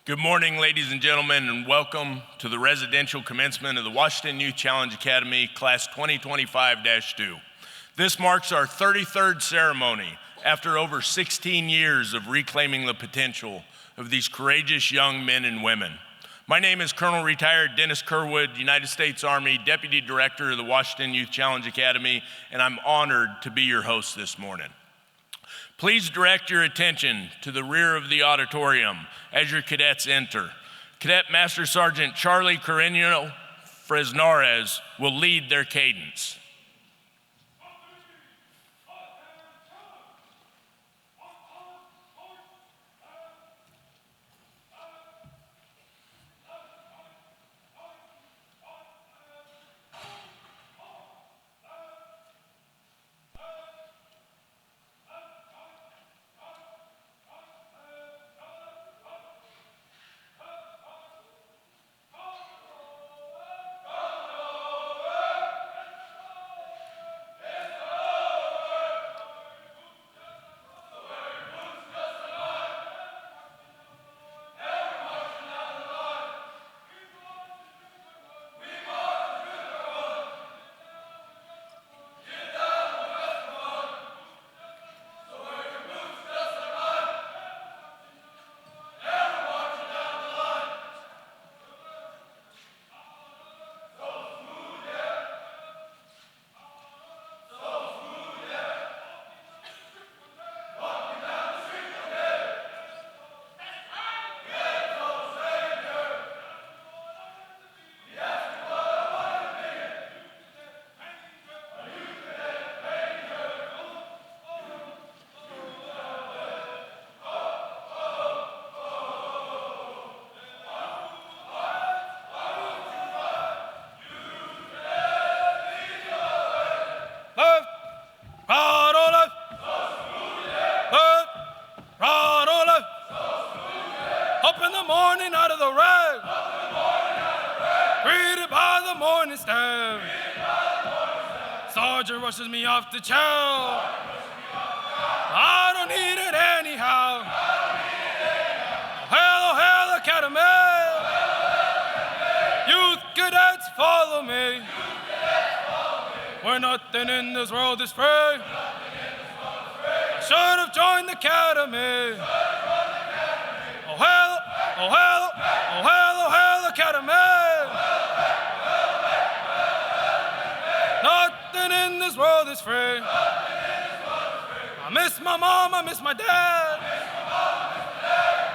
Good morning, ladies and gentlemen, and welcome to the residential commencement of the Washington Youth Challenge Academy, Class 2025-2. This marks our 33rd ceremony after over 16 years of reclaiming the potential of these courageous young men and women. My name is Colonel Retired Dennis Kerwood, United States Army Deputy Director of the Washington Youth Challenge Academy, and I'm honored to be your host this morning. Please direct your attention to the rear of the auditorium as your cadets enter. Cadet Master Sergeant Charlie Carreño Fresnarez will lead their cadence. Sergeant rushes me off the chow. I don't need it anyhow. Hello, hello, Academy. Youth cadets, follow me. Where nothing in this world is free. I should have joined the Academy. Oh, hello, oh, hello, oh, hello, hello, Academy. Nothing in this world is free. I miss my mom, I miss my dad.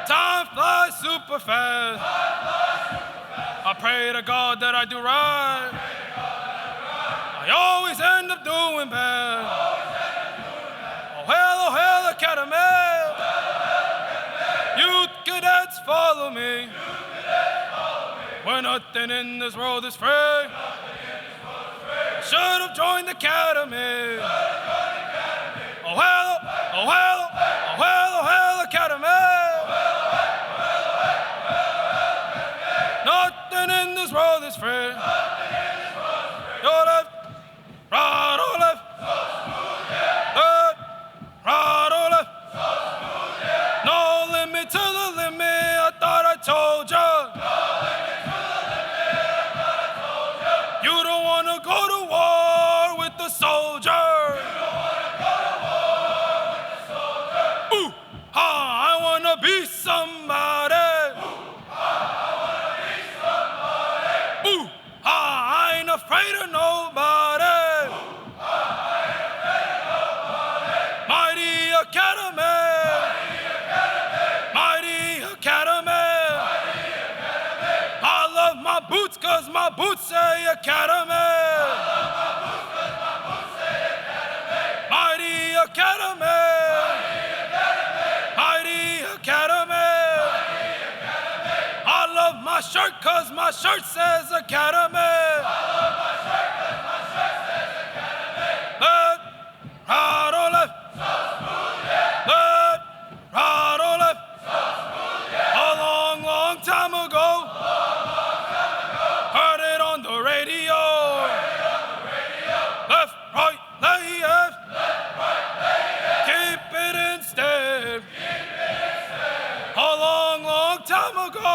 Time flies super fast. I pray to God that I do right. I always end up doing bad. Oh, hello, hello, Academy. Youth cadets, follow me. Where nothing in this world is free. Should have joined the Academy. Oh, hello, oh, hello, oh, hello, hello, Academy. Nothing in this world is free. Your left, right or left. Left, right or left. No limit to the limit, I thought I told ya. You don't want to go to war with the soldier. You don't want to go to war with the soldier. Ooh, ha, I want to be somebody. Ooh, ha, I want to be somebody. Ooh, ha, I ain't afraid of nobody. Ooh, ha, I ain't afraid of nobody. Mighty Academy. Mighty Academy. Mighty Academy. I love my boots 'cause my boots say Academy. Mighty Academy. Mighty Academy. I love my shirt 'cause my shirt says Academy. Left, right or left. Left, right or left. A long, long time ago. Heard it on the radio. Left, right, left. Keep it in step. A long, long time ago.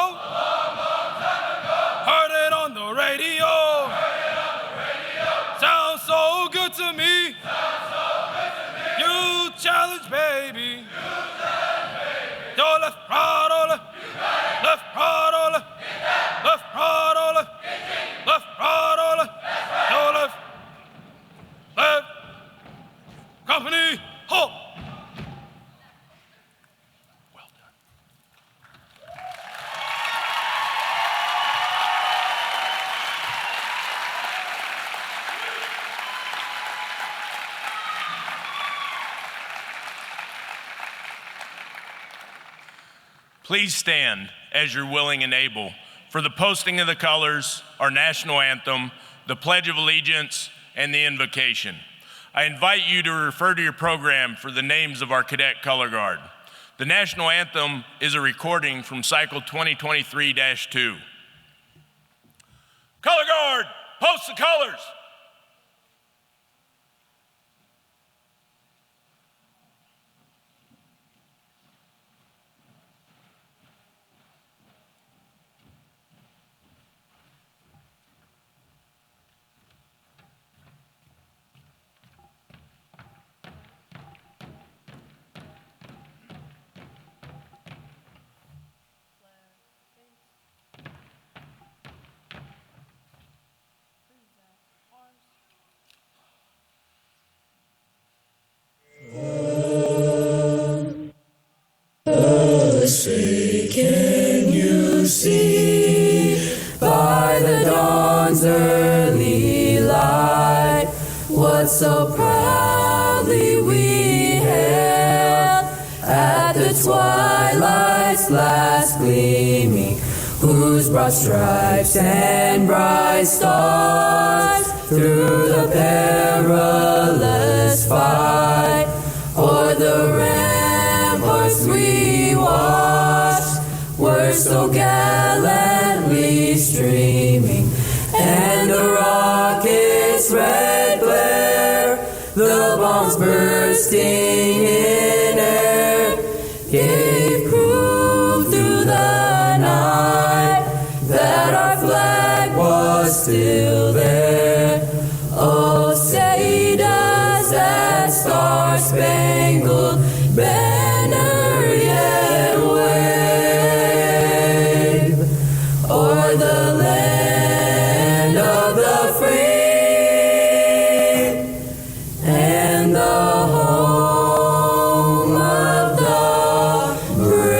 baby. Your left, right, all left. Left, right, all left. Left, right, all left. Left, right, all left. Your left. Left. Company, halt. Well done. Please stand as you're willing and able for the posting of the colors, our national anthem, the Pledge of Allegiance, and the invocation. I invite you to refer to your program for the names of our cadet color guard. The national anthem is a recording from cycle 2023-2. Color guard, post the colors. Say, can you see by the dawn's early light what so proudly we hailed at the twilight's last gleaming, whose broad stripes and bright stars through the perilous fight o'er the ramparts we watched were so gallantly streaming, and the rocket's red glare, the bombs bursting in air, gave proof through the night that our flag was still there. Oh, say does that star-spangled banner yet wave o'er the land of the free and the home of the brave.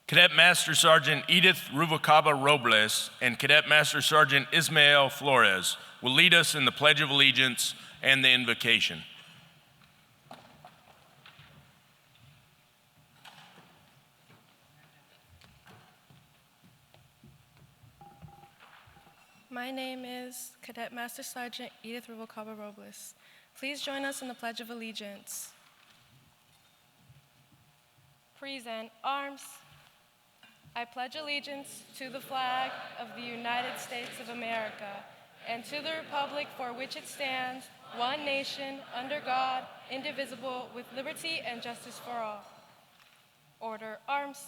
Cadet Master Sergeant Edith Rubalcaba Robles and Cadet Master Sergeant Ismael Flores will lead us in the Pledge of Allegiance and the invocation. My name is Cadet Master Sergeant Edith Rubalcaba Robles. Please join us in the Pledge of Allegiance. Present arms. I pledge allegiance to the flag of the United States of America and to the republic for which it stands, one nation, under God, indivisible, with liberty and justice for all. Order arms.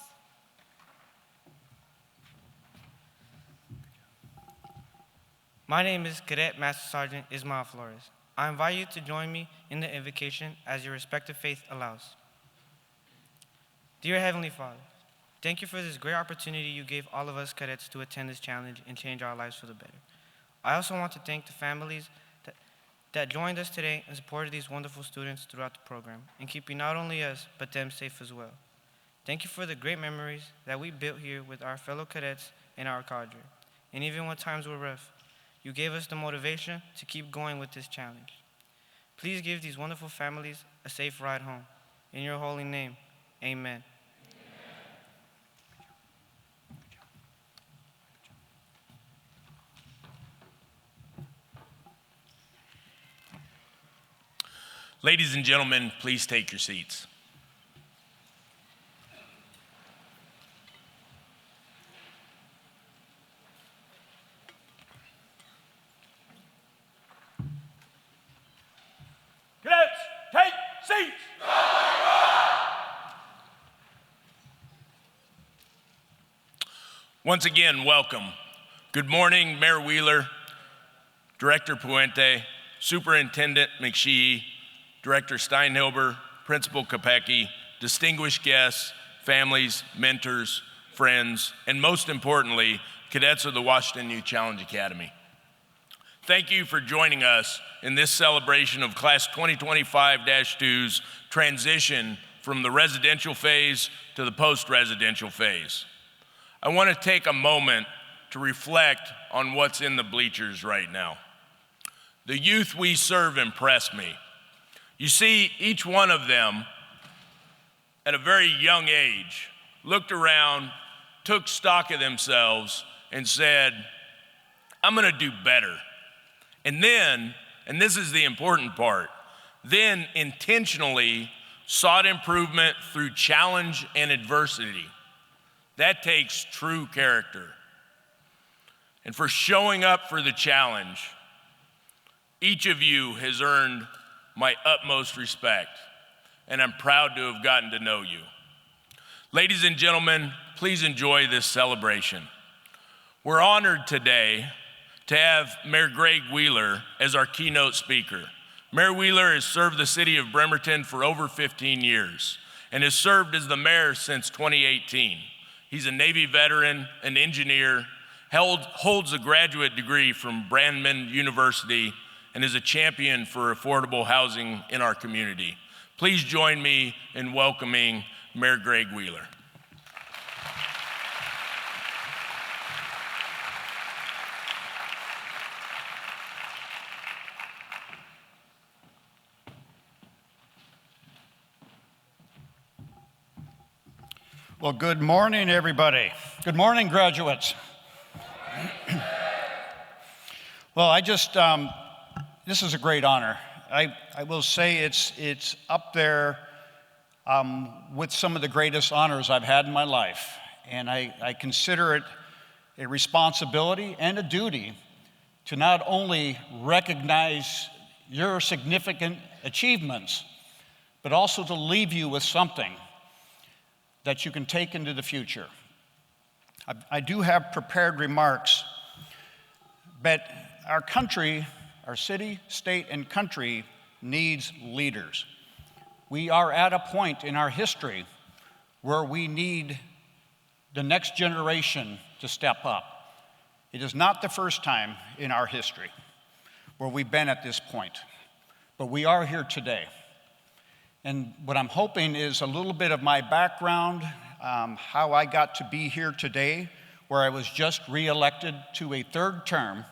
My name is Cadet Master Sergeant Ismael Flores. I invite you to join me in the invocation as your respective faith allows. Dear Heavenly Father, Thank you for this great opportunity you gave all of us cadets to attend this challenge and change our lives for the better. I also want to thank the families that joined us today and supported these wonderful students throughout the program and keeping not only us, but them safe as well. Thank you for the great memories that we built here with our fellow cadets and our cadre. And even when times were rough, you gave us the motivation to keep going with this challenge. Please give these wonderful families a safe ride home. In your holy name, amen. Ladies and gentlemen, please take your seats. Cadets, take seats. Once again, welcome. Good morning, Mayor Wheeler, Director Puente, Superintendent McShee, Director Steinhilber, Principal Kopecki, distinguished guests, families, mentors, friends, and most importantly, cadets of the Washington Youth Challenge Academy. Thank you for joining us in this celebration of Class 2025-2's transition from the residential phase to the post-residential phase. I want to take a moment to reflect on what's in the bleachers right now. The youth we serve impress me. You see, each one of them, at a very young age, looked around, took stock of themselves, and said, I'm gonna do better. And then, and this is the important part, then intentionally sought improvement through challenge and adversity. That takes true character. And for showing up for the challenge, each of you has earned my utmost respect, and I'm proud to have gotten to know you. Ladies and gentlemen, please enjoy this celebration. We're honored today to have Mayor Greg Wheeler as our keynote speaker. Mayor Wheeler has served the city of Bremerton for over 15 years and has served as the mayor since 2018. He's a Navy veteran, an engineer, holds a graduate degree from Brandman University, and is a champion for affordable housing in our community. Please join me in welcoming Mayor Greg Wheeler. Well, good morning, everybody. Good morning, graduates. Well, this is a great honor. I will say it's up there with some of the greatest honors I've had in my life. And I consider it a responsibility and a duty to not only recognize your significant achievements, but also to leave you with something that you can take into the future. I do have prepared remarks, but our country, our city, state, and country needs leaders. We are at a point in our history where we need the next generation to step up. It is not the first time in our history where we've been at this point, but we are here today. And what I'm hoping is a little bit of my background, how I got to be here today, where I was just reelected to a third term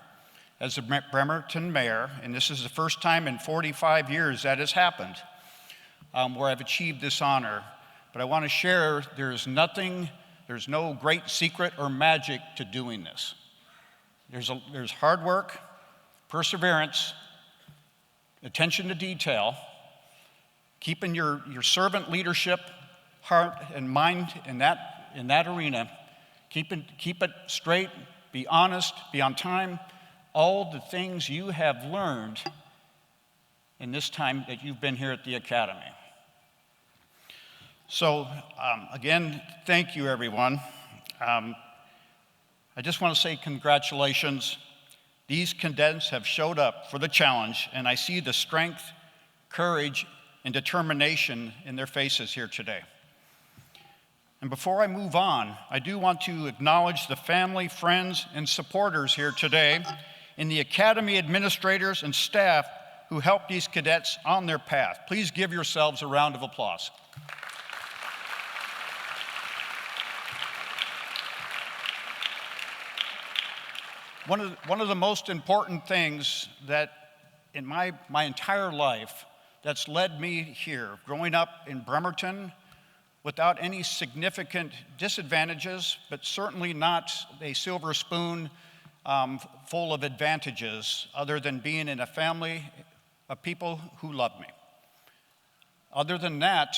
as a Bremerton mayor, and this is the first time in 45 years that has happened, where I've achieved this honor. But I want to share there's no great secret or magic to doing this. There's hard work, perseverance, attention to detail, keeping your servant leadership, heart and mind in that arena, keep it straight, be honest, be on time, all the things you have learned in this time that you've been here at the Academy. So again, thank you everyone. I just want to say congratulations. These cadets have showed up for the challenge, and I see the strength, courage, and determination in their faces here today. And before I move on, I do want to acknowledge the family, friends, and supporters here today, and the Academy administrators and staff who helped these cadets on their path. Please give yourselves a round of applause. One of the most important things that in my entire life that's led me here, growing up in Bremerton, without any significant disadvantages, but certainly not a silver spoon full of advantages, other than being in a family of people who loved me. Other than that,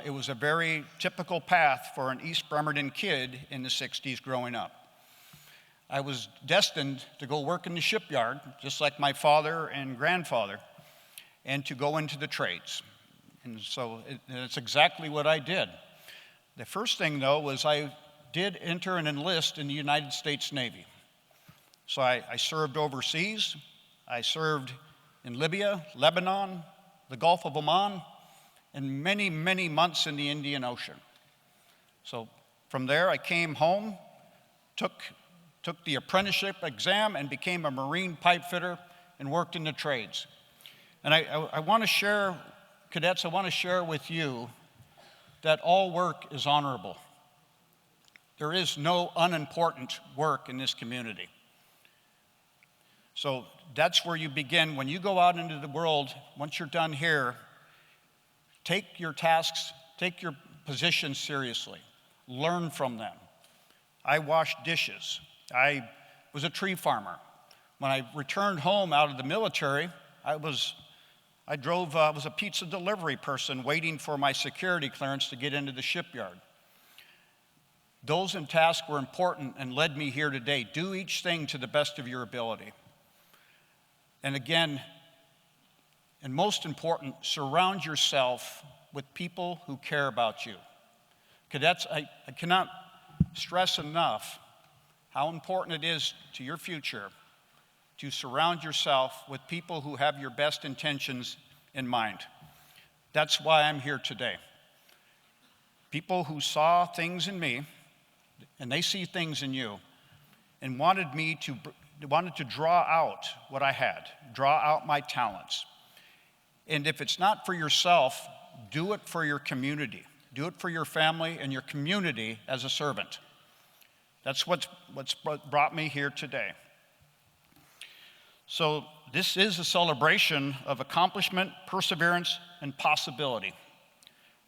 it was a very typical path for an East Bremerton kid in the 60s growing up. I was destined to go work in the shipyard, just like my father and grandfather, and to go into the trades. And so it's exactly what I did. The first thing, though, was I did enter and enlist in the United States Navy. So I served overseas. I served in Libya, Lebanon, the Gulf of Oman, and many, many months in the Indian Ocean. So from there, I came home, took the apprenticeship exam, and became a marine pipe fitter and worked in the trades. And I want to share, cadets, I want to share with you that all work is honorable. There is no unimportant work in this community. So that's where you begin. When you go out into the world, once you're done here, take your tasks, take your positions seriously. Learn from them. I washed dishes. I was a tree farmer. When I returned home out of the military, I was a pizza delivery person waiting for my security clearance to get into the shipyard. Those tasks were important and led me here today. Do each thing to the best of your ability. And again, and most important, surround yourself with people who care about you. Cadets, I cannot stress enough how important it is to your future to surround yourself with people who have your best intentions in mind. That's why I'm here today. People who saw things in me, and they see things in you, and wanted to draw out what I had, draw out my talents. And if it's not for yourself, do it for your community. Do it for your family and your community as a servant. That's what's brought me here today. So this is a celebration of accomplishment, perseverance, and possibility.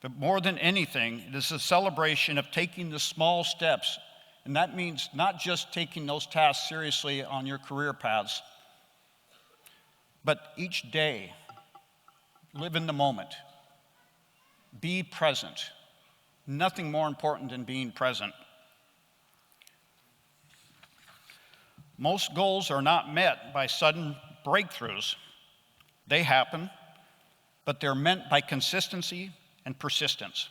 But more than anything, it is a celebration of taking the small steps. And that means not just taking those tasks seriously on your career paths, but each day, live in the moment. Be present. Nothing more important than being present. Most goals are not met by sudden breakthroughs. They happen, but they're meant by consistency and persistence.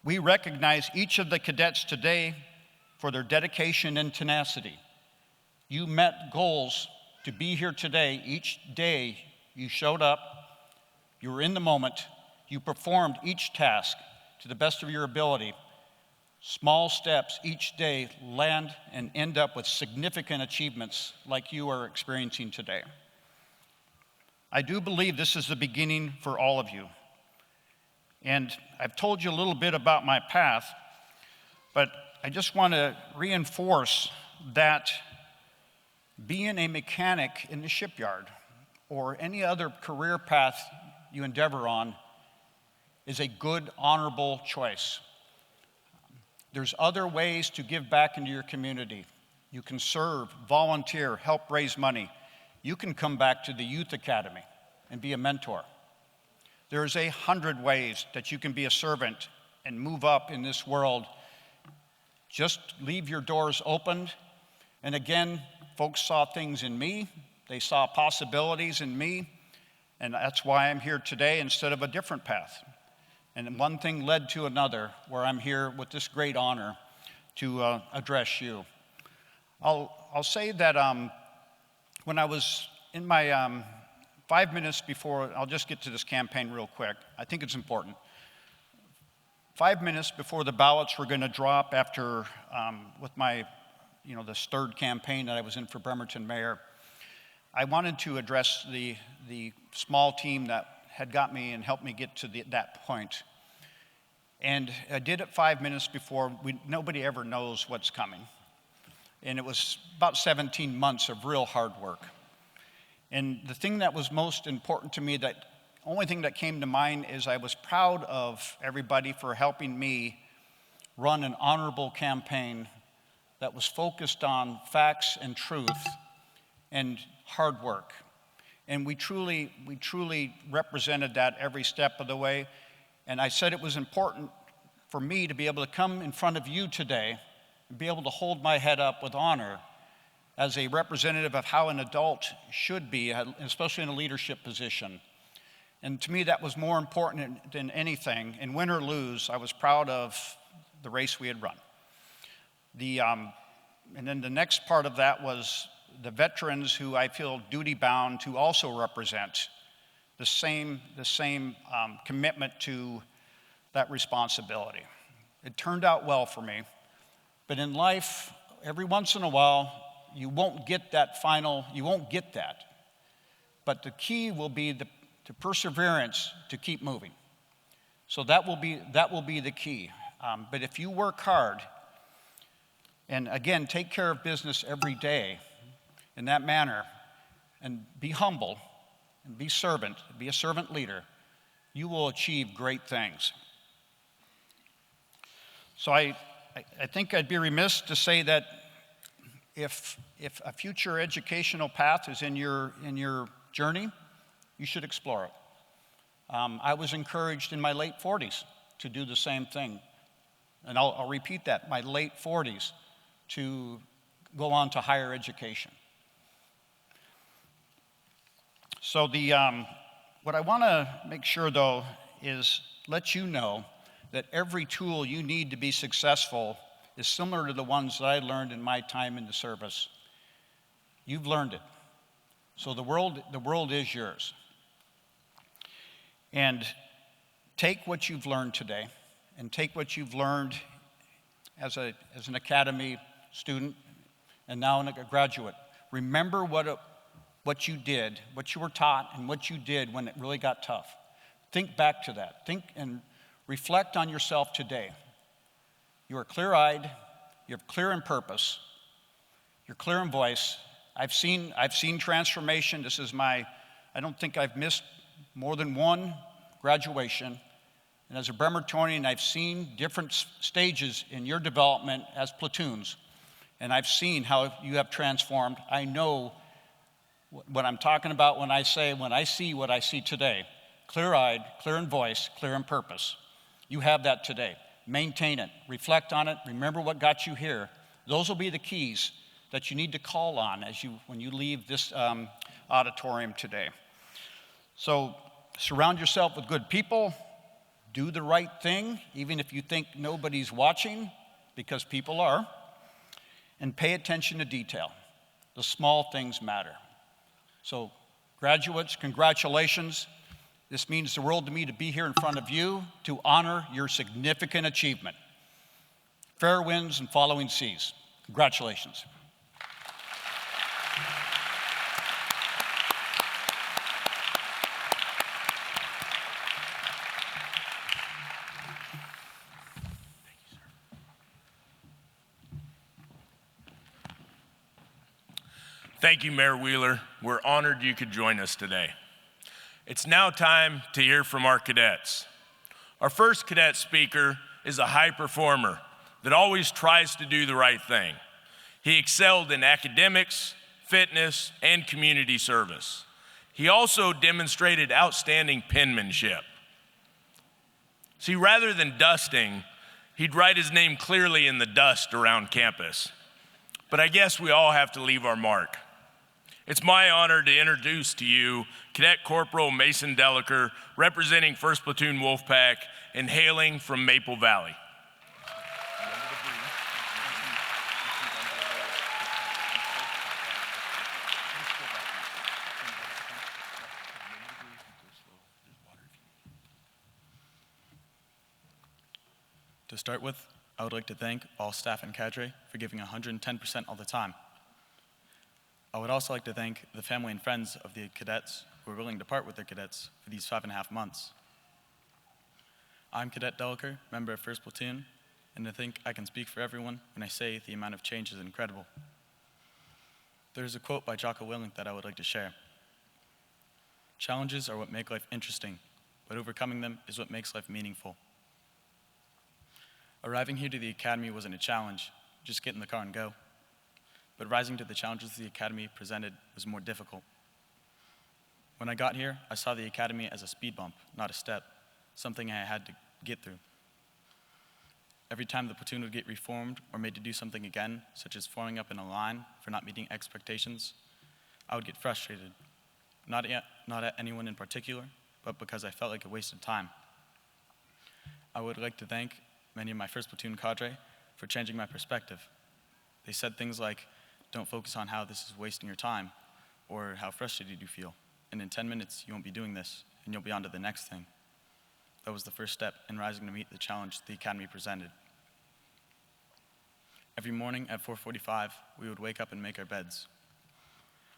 We recognize each of the cadets today for their dedication and tenacity. You met goals to be here today. Each day you showed up, you were in the moment, you performed each task to the best of your ability. Small steps each day land and end up with significant achievements like you are experiencing today. I do believe this is the beginning for all of you. And I've told you a little bit about my path, but I just want to reinforce that being a mechanic in the shipyard or any other career path you endeavor on is a good, honorable choice. There's other ways to give back into your community. You can serve, volunteer, help raise money. You can come back to the youth academy and be a mentor. There's 100 ways that you can be a servant and move up in this world. Just leave your doors open. And again, folks saw things in me. They saw possibilities in me. And that's why I'm here today instead of a different path. And one thing led to another, where I'm here with this great honor to address you. I'll say that when I was in my 5 minutes before, I'll just get to this campaign real quick. I think it's important. 5 minutes before the ballots were going to drop after, with my, this third campaign that I was in for Bremerton mayor, I wanted to address the small team that had got me and helped me get to that point. And I did it 5 minutes before. Nobody ever knows what's coming. And it was about 17 months of real hard work. And the thing that was most important to me, that only thing that came to mind, is I was proud of everybody for helping me run an honorable campaign that was focused on facts and truth and hard work. And we truly represented that every step of the way. And I said it was important for me to be able to come in front of you today and be able to hold my head up with honor as a representative of how an adult should be, especially in a leadership position. And to me, that was more important than anything. And win or lose, I was proud of the race we had run. And then the next part of that was the veterans who I feel duty-bound to also represent the same commitment to that responsibility. It turned out well for me, but in life, every once in a while, you won't get that. But the key will be the perseverance to keep moving. So that will be the key. But if you work hard, and again, take care of business every day in that manner, and be humble, and be a servant leader, you will achieve great things. So I think I'd be remiss to say that if a future educational path is in your journey, you should explore it. I was encouraged in my late 40s to do the same thing. And I'll repeat that, my late 40s, to go on to higher education. So what I want to make sure, though, is let you know that every tool you need to be successful is similar to the ones that I learned in my time in the service. You've learned it. So the world is yours. And take what you've learned today, and take what you've learned as an academy student and now a graduate. Remember what you did, what you were taught, and what you did when it really got tough. Think back to that. Think and reflect on yourself today. You are clear-eyed, you're clear in purpose, you're clear in voice. I've seen transformation. I don't think I've missed more than one graduation. And as a Bremertonian, I've seen different stages in your development as platoons. And I've seen how you have transformed. I know what I'm talking about when I see what I see today. Clear-eyed, clear in voice, clear in purpose. You have that today. Maintain it, reflect on it, remember what got you here. Those will be the keys that you need to call on when you leave this auditorium today. So surround yourself with good people, do the right thing, even if you think nobody's watching, because people are, and pay attention to detail. The small things matter. So graduates, congratulations. This means the world to me to be here in front of you to honor your significant achievement. Fair winds and following seas. Congratulations. Thank you, Mayor Wheeler. We're honored you could join us today. It's now time to hear from our cadets. Our first cadet speaker is a high performer that always tries to do the right thing. He excelled in academics, fitness, and community service. He also demonstrated outstanding penmanship. See, rather than dusting, he'd write his name clearly in the dust around campus. But I guess we all have to leave our mark. It's my honor to introduce to you Cadet Corporal Mason Deliker, representing 1st Platoon Wolfpack and hailing from Maple Valley. To start with, I would like to thank all staff and cadre for giving 110% all the time. I would also like to thank the family and friends of the cadets who are willing to part with their cadets for these 5.5 months. I'm Cadet Deliker, member of 1st Platoon, and I think I can speak for everyone when I say the amount of change is incredible. There's a quote by Jocko Willink that I would like to share. Challenges are what make life interesting, but overcoming them is what makes life meaningful. Arriving here to the Academy wasn't a challenge, just get in the car and go. But rising to the challenges the Academy presented was more difficult. When I got here, I saw the Academy as a speed bump, not a step, something I had to get through. Every time the platoon would get reformed or made to do something again, such as forming up in a line for not meeting expectations, I would get frustrated. Not at anyone in particular, but because I felt like a wasted time. I would like to thank many of my 1st Platoon cadre for changing my perspective. They said things like, don't focus on how this is wasting your time or how frustrated you feel. And in 10 minutes, you won't be doing this and you'll be on to the next thing. That was the first step in rising to meet the challenge the Academy presented. Every morning at 4:45, we would wake up and make our beds.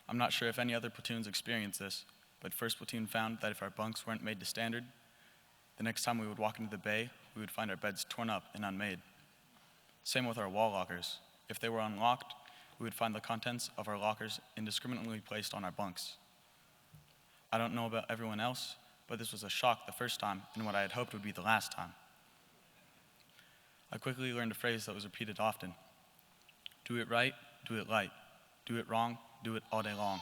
I'm not sure if any other platoons experienced this, but 1st Platoon found that if our bunks weren't made to standard, the next time we would walk into the bay, we would find our beds torn up and unmade. Same with our wall lockers. If they were unlocked, we would find the contents of our lockers indiscriminately placed on our bunks. I don't know about everyone else, but this was a shock the first time and what I had hoped would be the last time. I quickly learned a phrase that was repeated often. Do it right, do it light. Do it wrong, do it all day long.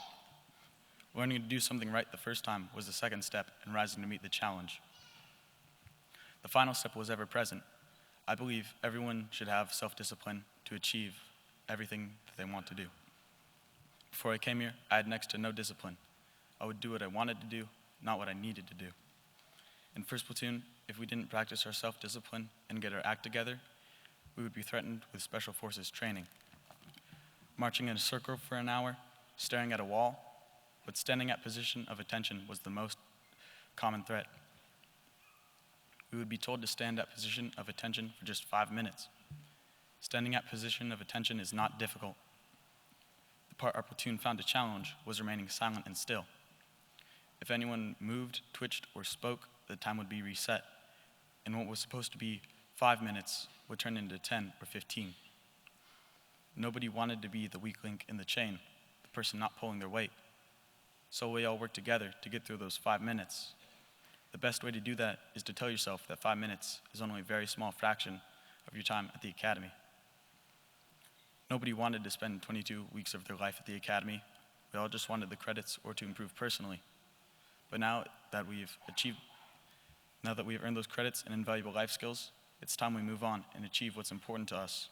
Learning to do something right the first time was the second step in rising to meet the challenge. The final step was ever present. I believe everyone should have self-discipline to achieve everything that they want to do. Before I came here, I had next to no discipline. I would do what I wanted to do, not what I needed to do. In 1st Platoon, if we didn't practice our self-discipline and get our act together, we would be threatened with Special Forces training. Marching in a circle for an hour, staring at a wall, but standing at position of attention was the most common threat. We would be told to stand at position of attention for just 5 minutes. Standing at position of attention is not difficult. The part our platoon found a challenge was remaining silent and still. If anyone moved, twitched, or spoke, the time would be reset, and what was supposed to be 5 minutes would turn into 10 or 15. Nobody wanted to be the weak link in the chain, the person not pulling their weight. So we all worked together to get through those 5 minutes. The best way to do that is to tell yourself that 5 minutes is only a very small fraction of your time at the Academy. Nobody wanted to spend 22 weeks of their life at the Academy. We all just wanted the credits or to improve personally. But now that we've earned those credits and invaluable life skills, it's time we move on and achieve what's important to us.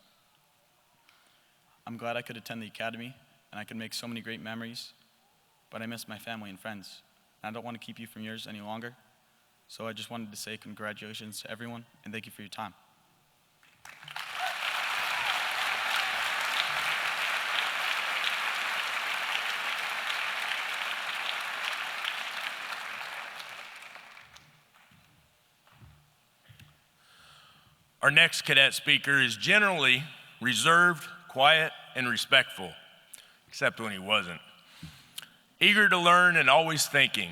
I'm glad I could attend the Academy and I could make so many great memories, but I miss my family and friends. And I don't want to keep you from yours any longer. So I just wanted to say congratulations to everyone and thank you for your time. Our next cadet speaker is generally reserved, quiet, and respectful, except when he wasn't. Eager to learn and always thinking,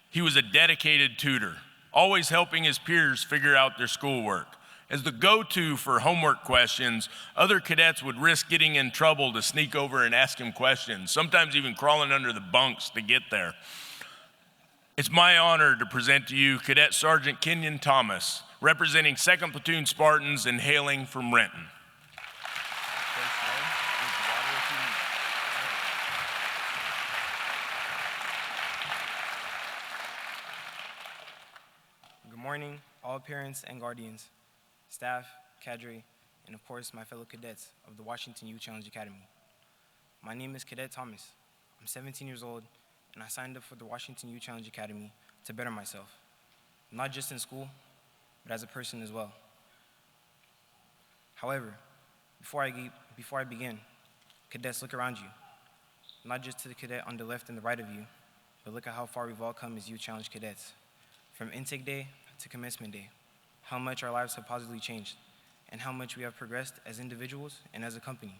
he was a dedicated tutor, always helping his peers figure out their schoolwork. As the go-to for homework questions, other cadets would risk getting in trouble to sneak over and ask him questions, sometimes even crawling under the bunks to get there. It's my honor to present to you Cadet Sergeant Kenyon Thomas, representing 2nd Platoon Spartans and hailing from Renton. Good morning, all parents and guardians, staff, cadre, and of course my fellow cadets of the Washington Youth Challenge Academy. My name is Cadet Thomas. I'm 17 years old and I signed up for the Washington Youth Challenge Academy to better myself, not just in school, but as a person as well. However, before I begin, cadets, look around you. Not just to the cadet on the left and the right of you, but look at how far we've all come as Youth Challenge cadets. From intake day to commencement day, how much our lives have positively changed, and how much we have progressed as individuals and as a company.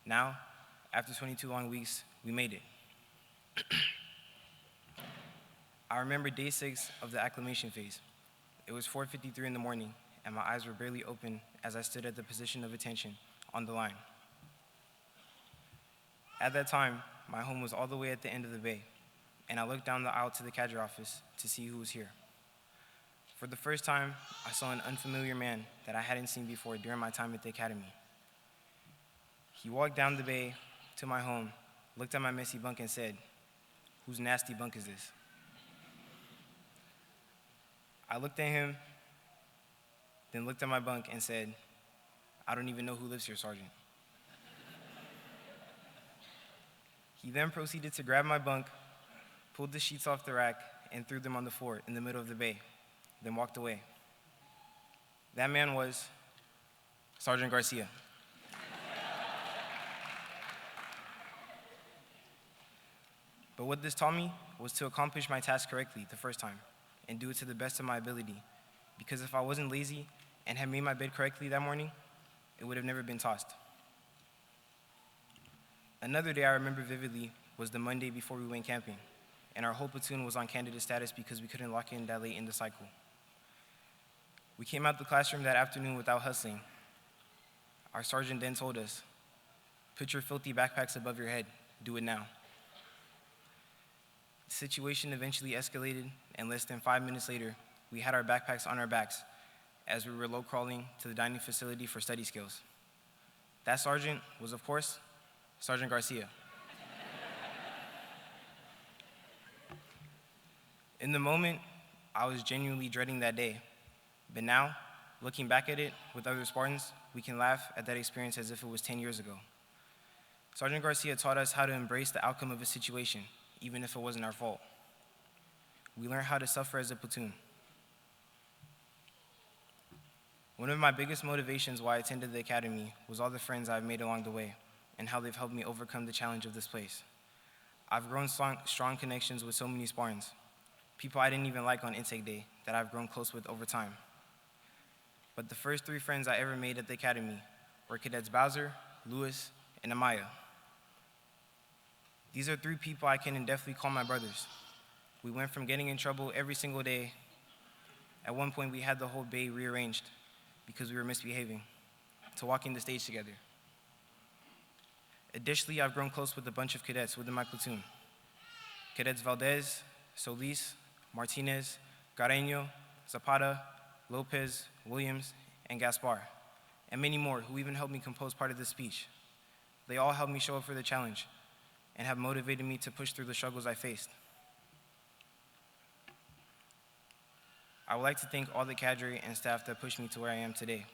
Now, after 22 long weeks, we made it. I remember day 6 of the acclimation phase. It was 4:53 in the morning, and my eyes were barely open as I stood at the position of attention on the line. At that time, my home was all the way at the end of the bay, and I looked down the aisle to the cadre office to see who was here. For the first time, I saw an unfamiliar man that I hadn't seen before during my time at the academy. He walked down the bay to my home, looked at my messy bunk and said, "Whose nasty bunk is this?" I looked at him, then looked at my bunk and said, "I don't even know who lives here, Sergeant." He then proceeded to grab my bunk, pulled the sheets off the rack, and threw them on the floor in the middle of the bay, then walked away. That man was Sergeant Garcia. But what this taught me was to accomplish my task correctly the first time and do it to the best of my ability, because if I wasn't lazy and had made my bed correctly that morning, it would have never been tossed. Another day I remember vividly was the Monday before we went camping, and our whole platoon was on candidate status because we couldn't lock in that late in the cycle. We came out the classroom that afternoon without hustling. Our sergeant then told us, "Put your filthy backpacks above your head, do it now." The situation eventually escalated, and less than 5 minutes later, we had our backpacks on our backs as we were low crawling to the dining facility for study skills. That sergeant was, of course, Sergeant Garcia. In the moment, I was genuinely dreading that day, but now, looking back at it with other Spartans, we can laugh at that experience as if it was 10 years ago. Sergeant Garcia taught us how to embrace the outcome of a situation, even if it wasn't our fault. We learned how to suffer as a platoon. One of my biggest motivations why I attended the academy was all the friends I've made along the way and how they've helped me overcome the challenge of this place. I've grown strong connections with so many Spartans, people I didn't even like on intake day that I've grown close with over time. But the first 3 friends I ever made at the academy were Cadets Bowser, Lewis, and Amaya. These are 3 people I can indefinitely call my brothers. We went from getting in trouble every single day. At one point, we had the whole bay rearranged because we were misbehaving, to walking the stage together. Additionally, I've grown close with a bunch of cadets within my platoon. Cadets Valdez, Solis, Martinez, Carreño, Zapata, Lopez, Williams, and Gaspar, and many more who even helped me compose part of this speech. They all helped me show up for the challenge and have motivated me to push through the struggles I faced. I would like to thank all the cadre and staff that pushed me to where I am today,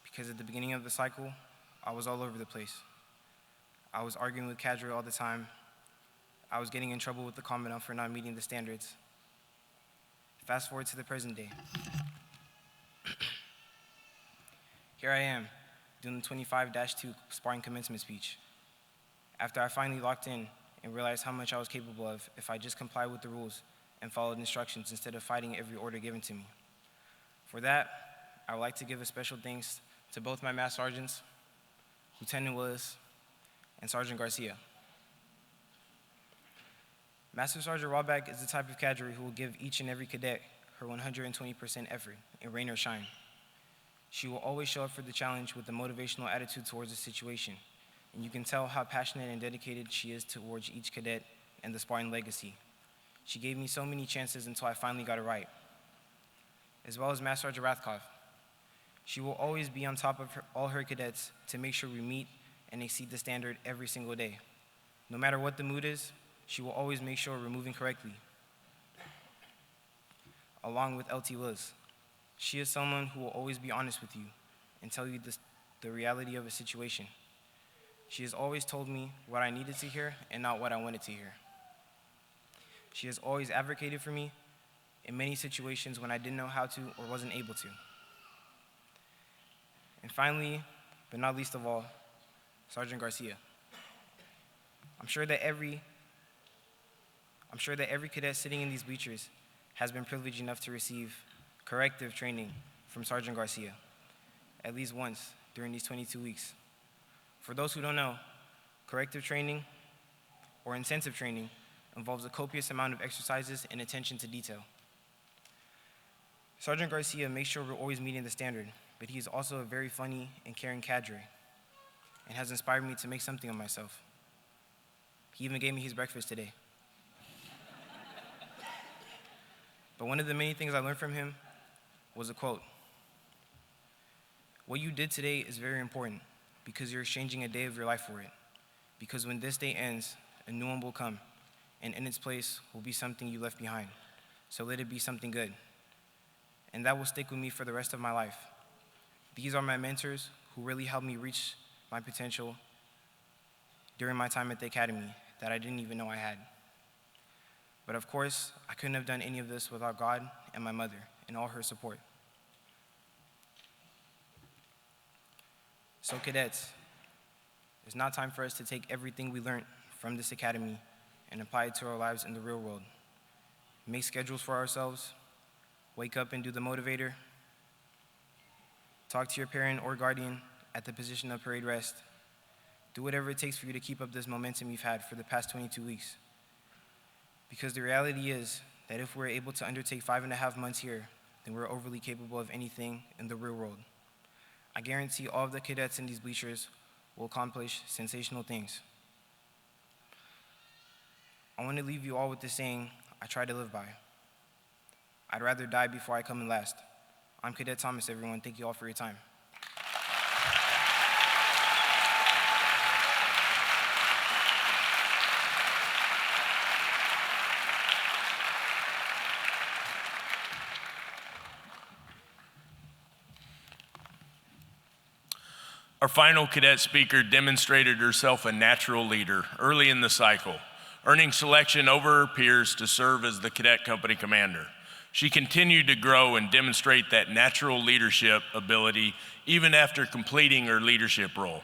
because at the beginning of the cycle, I was all over the place. I was arguing with cadre all the time. I was getting in trouble with the commandant for not meeting the standards. Fast forward to the present day. Here I am, doing the 25-2 Spartan commencement speech. After I finally locked in and realized how much I was capable of if I just complied with the rules and followed instructions instead of fighting every order given to me. For that, I would like to give a special thanks to both my mass sergeants, Lieutenant Willis, and Sergeant Garcia. Master Sergeant Rawback is the type of cadre who will give each and every cadet her 120% effort in rain or shine. She will always show up for the challenge with a motivational attitude towards the situation, and you can tell how passionate and dedicated she is towards each cadet and the Spartan legacy. She gave me so many chances until I finally got it right. As well as Master Sergeant Rathkov. She will always be on top of all her cadets to make sure we meet and exceed the standard every single day. No matter what the mood is, she will always make sure we're moving correctly. Along with LT Liz. She is someone who will always be honest with you and tell you the reality of a situation. She has always told me what I needed to hear and not what I wanted to hear. She has always advocated for me in many situations when I didn't know how to or wasn't able to. And finally, but not least of all, Sergeant Garcia. I'm sure that every cadet sitting in these bleachers has been privileged enough to receive corrective training from Sergeant Garcia. at least once during these 22 weeks. For those who don't know, corrective training or intensive training involves a copious amount of exercises and attention to detail. Sergeant Garcia makes sure we're always meeting the standard, but he is also a very funny and caring cadre and has inspired me to make something of myself. He even gave me his breakfast today. But one of the many things I learned from him was a quote. What you did today is very important because you're exchanging a day of your life for it. Because when this day ends, a new one will come, and in its place will be something you left behind. So let it be something good. And that will stick with me for the rest of my life. These are my mentors who really helped me reach my potential during my time at the academy that I didn't even know I had. But of course, I couldn't have done any of this without God and my mother and all her support. So cadets, it's now time for us to take everything we learned from this academy and apply it to our lives in the real world. Make schedules for ourselves, wake up and do the motivator, talk to your parent or guardian at the position of parade rest. Do whatever it takes for you to keep up this momentum you've had for the past 22 weeks. Because the reality is that if we're able to undertake 5.5 months here, then we're overly capable of anything in the real world. I guarantee all of the cadets in these bleachers will accomplish sensational things. I want to leave you all with this saying I try to live by. I'd rather die before I come in last. I'm Cadet Thomas, everyone. Thank you all for your time. Our final cadet speaker demonstrated herself a natural leader early in the cycle, earning selection over her peers to serve as the cadet company commander. She continued to grow and demonstrate that natural leadership ability even after completing her leadership role.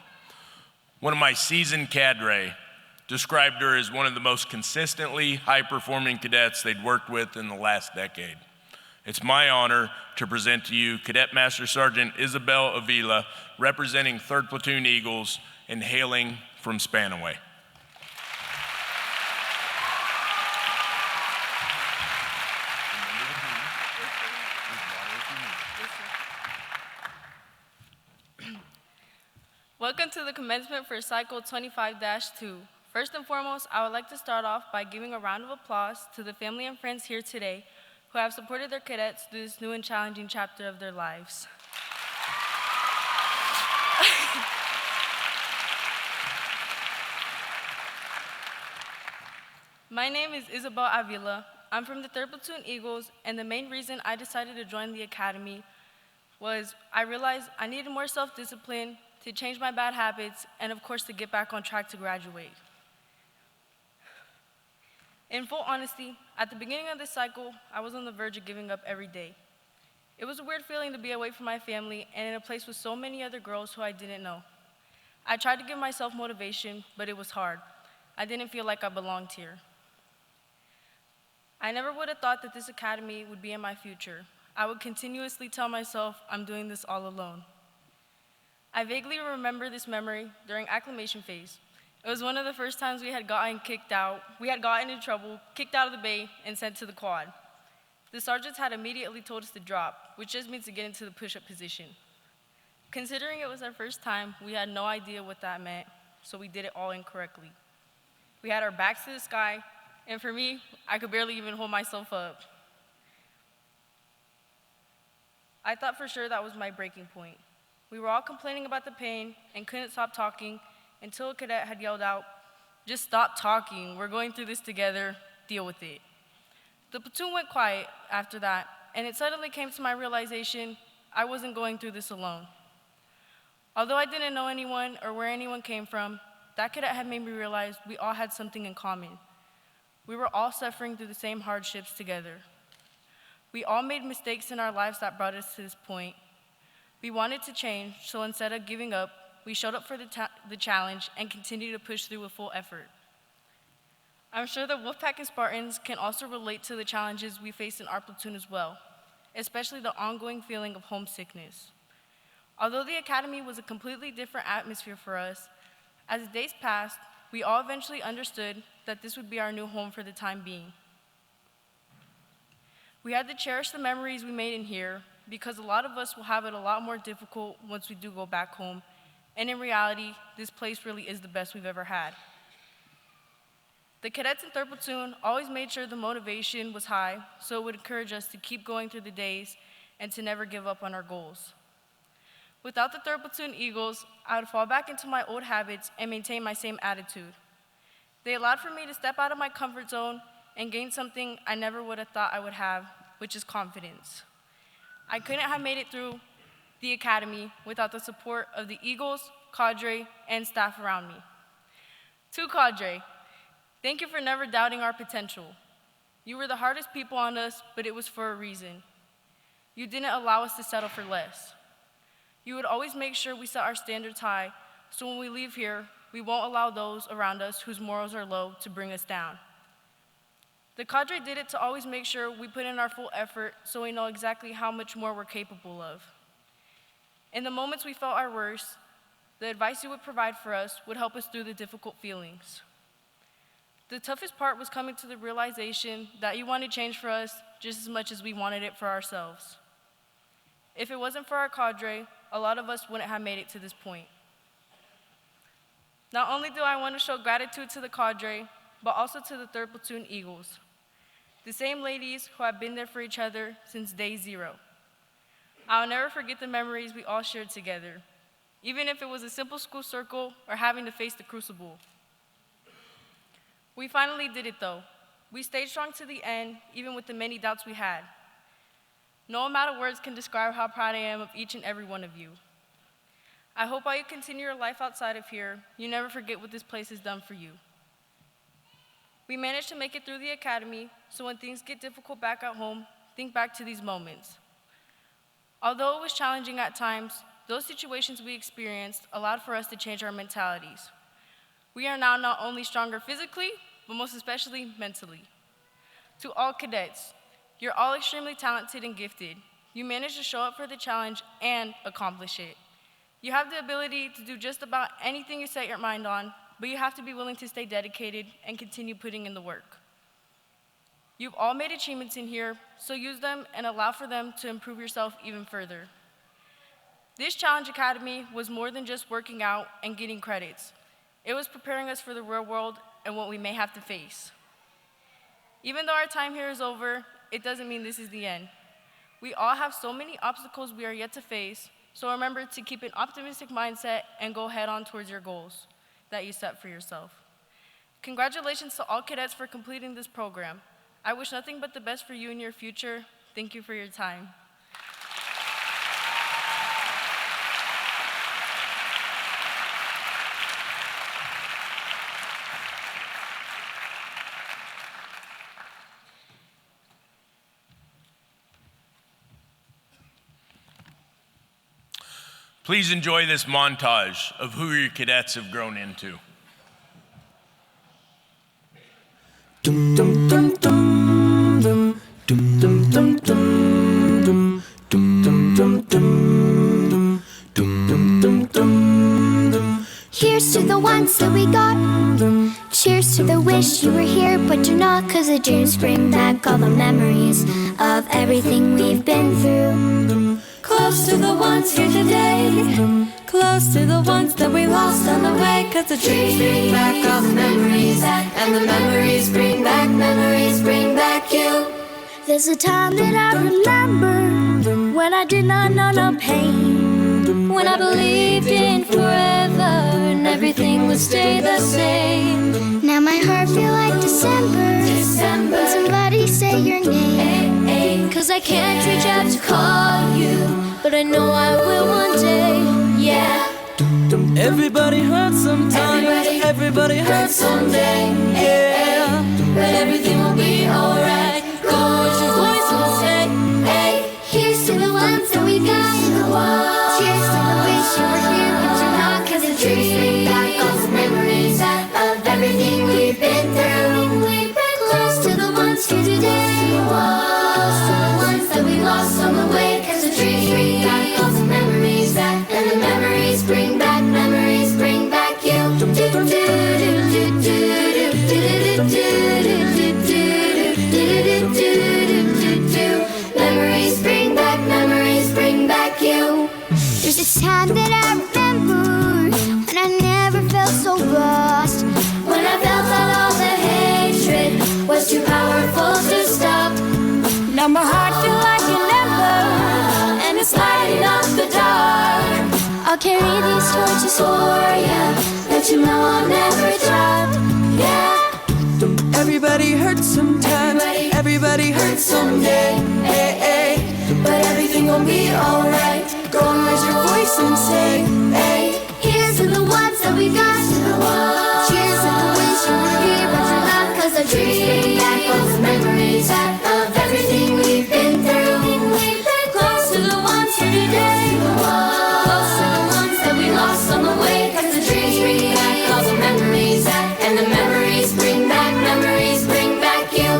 One of my seasoned cadre described her as one of the most consistently high-performing cadets they'd worked with in the last decade. It's my honor to present to you Cadet Master Sergeant Isabel Avila, representing 3rd Platoon Eagles and hailing from Spanaway. Welcome to the commencement for Cycle 25-2. First and foremost, I would like to start off by giving a round of applause to the family and friends here today who have supported their cadets through this new and challenging chapter of their lives. My name is Isabel Avila. I'm from the 3rd Platoon Eagles, and the main reason I decided to join the academy was I realized I needed more self-discipline to change my bad habits, and of course to get back on track to graduate. In full honesty, at the beginning of this cycle, I was on the verge of giving up every day. It was a weird feeling to be away from my family and in a place with so many other girls who I didn't know. I tried to give myself motivation, but it was hard. I didn't feel like I belonged here. I never would have thought that this academy would be in my future. I would continuously tell myself I'm doing this all alone. I vaguely remember this memory during acclimation phase. It was one of the first times we had gotten in trouble, kicked out of the bay, and sent to the quad. The sergeants had immediately told us to drop, which just means to get into the push-up position. Considering it was our first time, we had no idea what that meant, so we did it all incorrectly. We had our backs to the sky, and for me, I could barely even hold myself up. I thought for sure that was my breaking point. We were all complaining about the pain and couldn't stop talking until a cadet had yelled out, "Just stop talking, we're going through this together, deal with it." The platoon went quiet after that, and it suddenly came to my realization I wasn't going through this alone. Although I didn't know anyone or where anyone came from, that cadet had made me realize we all had something in common. We were all suffering through the same hardships together. We all made mistakes in our lives that brought us to this point. We wanted to change, so instead of giving up, we showed up for the challenge and continued to push through with full effort. I'm sure the Wolfpack and Spartans can also relate to the challenges we face in our platoon as well, especially the ongoing feeling of homesickness. Although the academy was a completely different atmosphere for us, as the days passed, we all eventually understood that this would be our new home for the time being. We had to cherish the memories we made in here because a lot of us will have it a lot more difficult once we do go back home, and in reality, this place really is the best we've ever had. The cadets in 3rd Platoon always made sure the motivation was high, so it would encourage us to keep going through the days and to never give up on our goals. Without the 3rd Platoon Eagles, I would fall back into my old habits and maintain my same attitude. They allowed for me to step out of my comfort zone and gain something I never would have thought I would have, which is confidence. I couldn't have made it through the academy without the support of the Eagles, cadre, and staff around me. To cadre, thank you for never doubting our potential. You were the hardest people on us, but it was for a reason. You didn't allow us to settle for less. You would always make sure we set our standards high, so when we leave here, we won't allow those around us whose morals are low to bring us down. The cadre did it to always make sure we put in our full effort so we know exactly how much more we're capable of. In the moments we felt our worst, the advice you would provide for us would help us through the difficult feelings. The toughest part was coming to the realization that you wanted change for us just as much as we wanted it for ourselves. If it wasn't for our cadre, a lot of us wouldn't have made it to this point. Not only do I want to show gratitude to the cadre, but also to the 3rd Platoon Eagles, the same ladies who have been there for each other since day 0. I'll never forget the memories we all shared together, even if it was a simple school circle or having to face the crucible. We finally did it though. We stayed strong to the end, even with the many doubts we had. No amount of words can describe how proud I am of each and every one of you. I hope while you continue your life outside of here, you never forget what this place has done for you. We managed to make it through the academy, so when things get difficult back at home, think back to these moments. Although it was challenging at times, those situations we experienced allowed for us to change our mentalities. We are now not only stronger physically, but most especially mentally. To all cadets, you're all extremely talented and gifted. You managed to show up for the challenge and accomplish it. You have the ability to do just about anything you set your mind on, but you have to be willing to stay dedicated and continue putting in the work. You've all made achievements in here, so use them and allow for them to improve yourself even further. This Challenge Academy was more than just working out and getting credits. It was preparing us for the real world and what we may have to face. Even though our time here is over, it doesn't mean this is the end. We all have so many obstacles we are yet to face, so remember to keep an optimistic mindset and go head on towards your goals that you set for yourself. Congratulations to all cadets for completing this program. I wish nothing but the best for you in your future. Thank you for your time. Please enjoy this montage of who your cadets have grown into. Dum dum dum dum dum dum dum dum dum dum dum dum dum dum dum dum. Here's to the ones that we got. Cheers to the wish you were here, but you're not. 'Cause the dreams bring back all the memories of everything we've been through. Close to the ones here today, close to the ones that we lost on the way. 'Cause the dreams bring back all the memories, and the memories bring back you. There's a time that I remember when I did not know no pain, when I believed in forever and everything would stay the same. Now my heart feel like December when somebody say your name. 'Cause I can't reach out to call you, but I know I will one day, yeah. Everybody hurts sometimes, everybody hurts someday, yeah. But everything will be alright. Go what your voice will say, hey. Here's to the ones that we got. Cheers to the wish you were here, but you're not. 'Cause the dreams bring back all the memories of everything we've been through. Close to the ones here today, close to the ones that we lost on the way. 'Cause the dreams bring back all the memories I'll carry these torches for ya. Let you know I'll never drop. Yeah. Everybody hurts sometimes. Everybody hurts someday. Hey, hey. But everything gon' be alright. Go and raise your voice and say, hey. Here's to the ones that we got. Cheers to the wish you were here, but you're not. 'Cause the dreams bring back all the memories of everything we've been through. Close to the ones here today. Close to the ones that we lost on the way. 'Cause the dreams bring back all the memories. And the memories bring back you. Memories bring back you.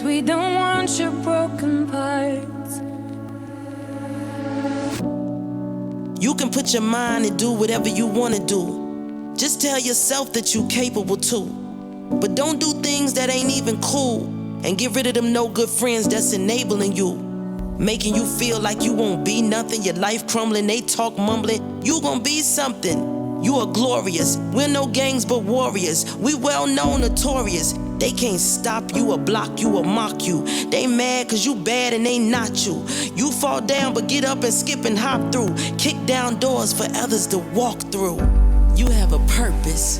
We don't want your broken parts. You can put your mind and do whatever you want to do. Just tell yourself that you're capable too. But don't do things that ain't even cool. And get rid of them no good friends that's enabling you, making you feel like you won't be nothing. Your life crumbling, they talk mumbling. You gon' be something. You are glorious. We're no gangs but warriors. We well known, notorious. They can't stop you or block you or mock you. They mad 'cause you bad and they not you. You fall down but get up and skip and hop through. Kick down doors for others to walk through. You have a purpose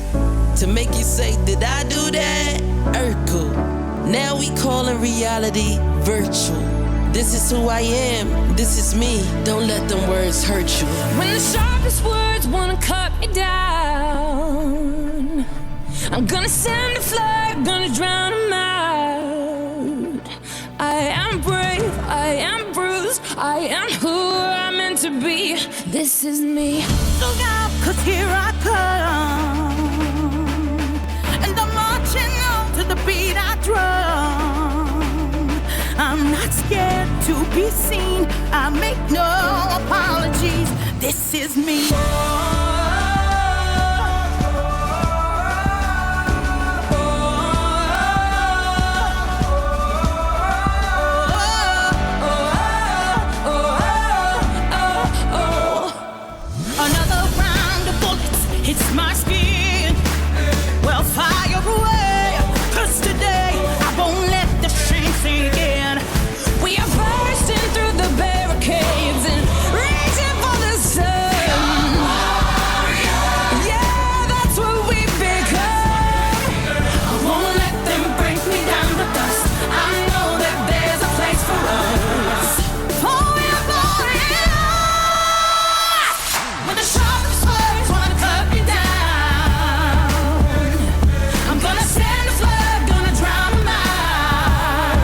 to make you say, did I do that? Urkel. Now we calling reality virtual. This is who I am, this is me. Don't let them words hurt you. When the sharpest words wanna cut me down, I'm gonna send a flag, gonna drown them out. I am brave, I am bruised, I am who I'm meant to be. This is me. Look out, 'cause here I come. And I'm marching on to the beat I drum. I'm not scared to be seen. I make no apologies. This is me. Another round of bullets hits my skin. Well, fire away, 'cause today I won't let the shame sink in. We are bursting through the barricades and reaching for the sun. Yeah, that's what we've become. I won't let them break me down to dust. I know that there's a place for us. Oh, yeah, boy, yeah. When the sharpest words wanna cut me down, I'm gonna stand the flag, gonna drown them out.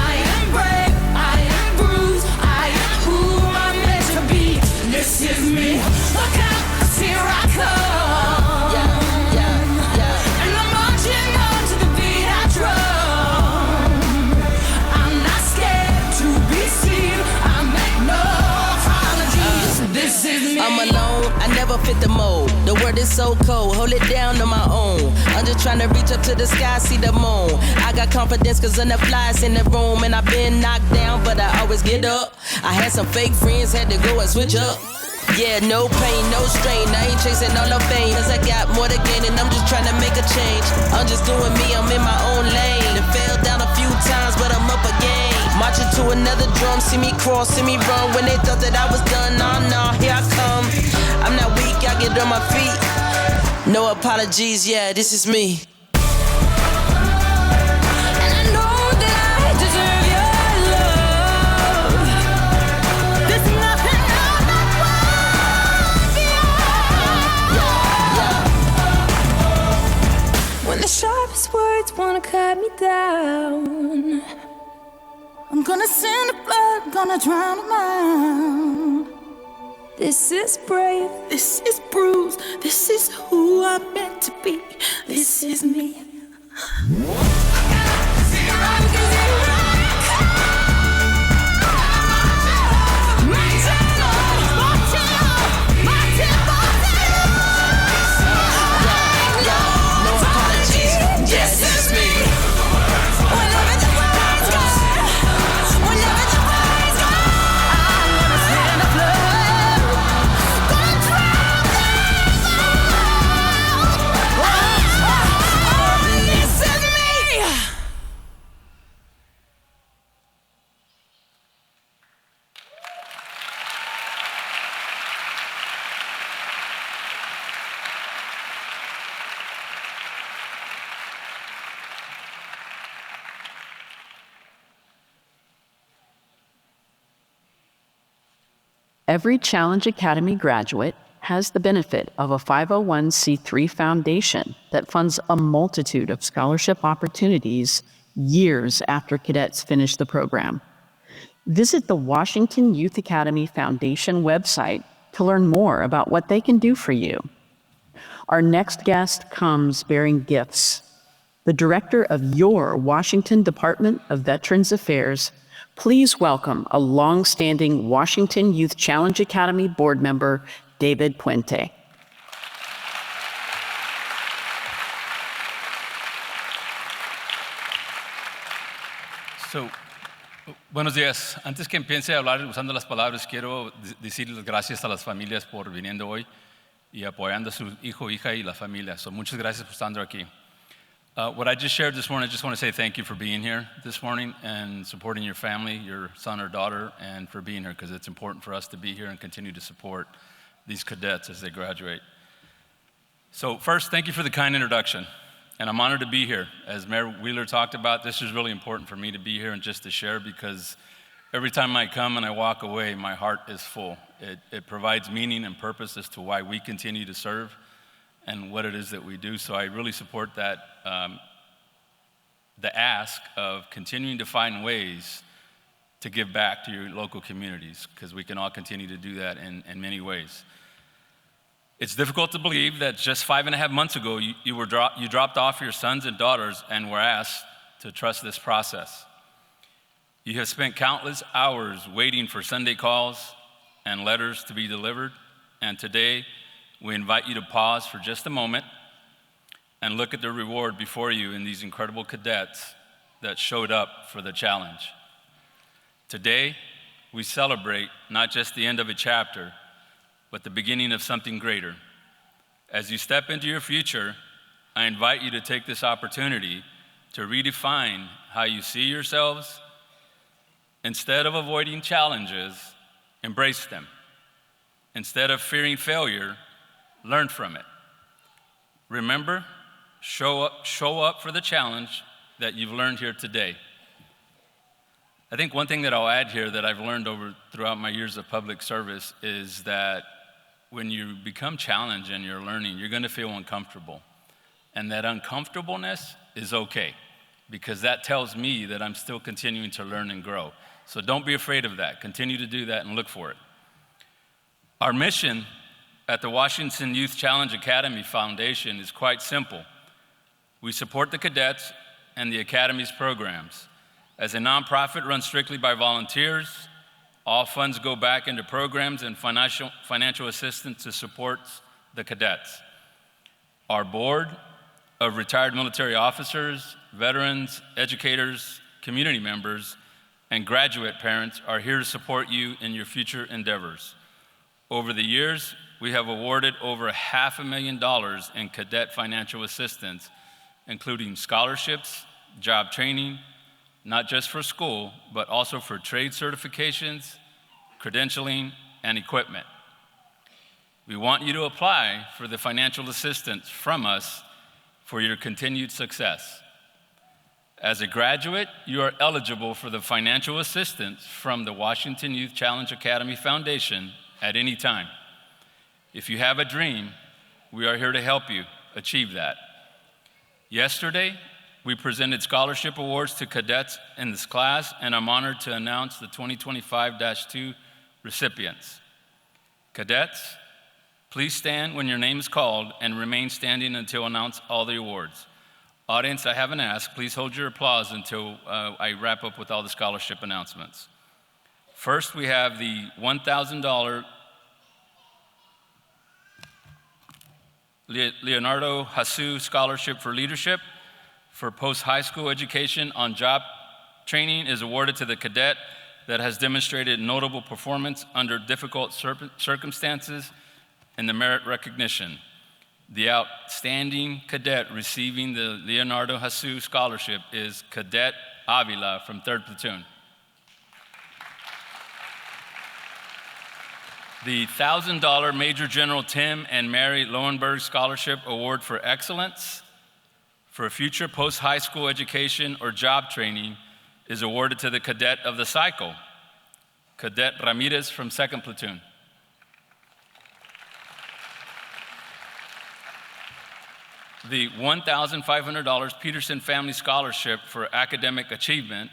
I am brave, I am bruised, I am who I'm meant to be. This is me. Look out, 'cause here I come. And I'm marching on to the beat I drum. I'm not scared to be seen. I make no apologies. This is me. I'm alone, I never fit the mold. The word is so cold, hold it down on my own. I'm just trying to reach up to the sky, see the moon. I got confidence 'cause I'm the flies in the room. And I've been knocked down, but I always get up. I had some fake friends, had to go and switch up. Yeah, no pain, no strain. I ain't chasing all the fame, 'cause I got more to gain and I'm just trying to make a change. I'm just doing me, I'm in my own lane. I fell down a few times, but I'm up again. Marching to another drum, see me crawl, see me run. When they thought that I was done, nah, here I come. I'm not weak, I get on my feet. No apologies, yeah, this is me. And I know that I deserve your love. There's nothing I These words wanna cut me down. I'm gonna send a flood, gonna drown them out. This is brave, this is bruised, this is who I'm meant to be. This is me. Every Challenge Academy graduate has the benefit of a 501c3 foundation that funds a multitude of scholarship opportunities years after cadets finish the program. Visit the Washington Youth Academy Foundation website to learn more about what they can do for you. Our next guest comes bearing gifts. The director of your Washington Department of Veterans Affairs, please welcome a long-standing Washington Youth Challenge Academy board member, David Puente. Buenos días. Antes que empiece a hablar usando las palabras, quiero decirles gracias a las familias por viniendo hoy y apoyando a su hijo, hija y la familia. Muchas gracias por estar aquí. What I just shared this morning, I just want to say thank you for being here this morning and supporting your family, your son or daughter, and for being here, because it's important for us to be here and continue to support these cadets as they graduate. So first, thank you for the kind introduction. And I'm honored to be here. As Mayor Wheeler talked about, this is really important for me to be here and just to share, because every time I come and I walk away, my heart is full. It provides meaning and purpose as to why we continue to serve and what it is that we do. So I really support that, the ask of continuing to find ways to give back to your local communities, because we can all continue to do that in many ways. It's difficult to believe that just 5.5 months ago, you dropped off your sons and daughters and were asked to trust this process. You have spent countless hours waiting for Sunday calls and letters to be delivered, and today we invite you to pause for just a moment and look at the reward before you in these incredible cadets that showed up for the challenge. Today, we celebrate not just the end of a chapter, but the beginning of something greater. As you step into your future, I invite you to take this opportunity to redefine how you see yourselves. Instead of avoiding challenges, embrace them. Instead of fearing failure, learn from it. Remember, show up for the challenge that you've learned here today. I think one thing that I'll add here that I've learned throughout my years of public service is that when you become challenged and you're learning, you're gonna feel uncomfortable. And that uncomfortableness is okay, because that tells me that I'm still continuing to learn and grow. So don't be afraid of that. Continue to do that and look for it. Our mission at the Washington Youth Challenge Academy Foundation is quite simple. We support the cadets and the Academy's programs. As a nonprofit run strictly by volunteers, all funds go back into programs and financial assistance to support the cadets. Our board of retired military officers, veterans, educators, community members, and graduate parents are here to support you in your future endeavors. Over the years, we have awarded over $500,000 in cadet financial assistance, including scholarships, job training, not just for school, but also for trade certifications, credentialing, and equipment. We want you to apply for the financial assistance from us for your continued success. As a graduate, you are eligible for the financial assistance from the Washington Youth Challenge Academy Foundation at any time. If you have a dream, we are here to help you achieve that. Yesterday, we presented scholarship awards to cadets in this class, and I'm honored to announce the 2025-2 recipients. Cadets, please stand when your name is called and remain standing until I announce all the awards. Audience, I haven't asked. Please hold your applause until I wrap up with all the scholarship announcements. First, we have the $1,000 Leonardo Hasu Scholarship for Leadership for post-high school education on job training is awarded to the cadet that has demonstrated notable performance under difficult circumstances and the merit recognition. The outstanding cadet receiving the Leonardo Hasu Scholarship is Cadet Avila from 3rd Platoon. The $1,000 Major General Tim and Mary Lowenberg Scholarship Award for Excellence for future post-high school education or job training is awarded to the cadet of the cycle, Cadet Ramirez from 2nd Platoon. The $1,500 Peterson Family Scholarship for Academic Achievement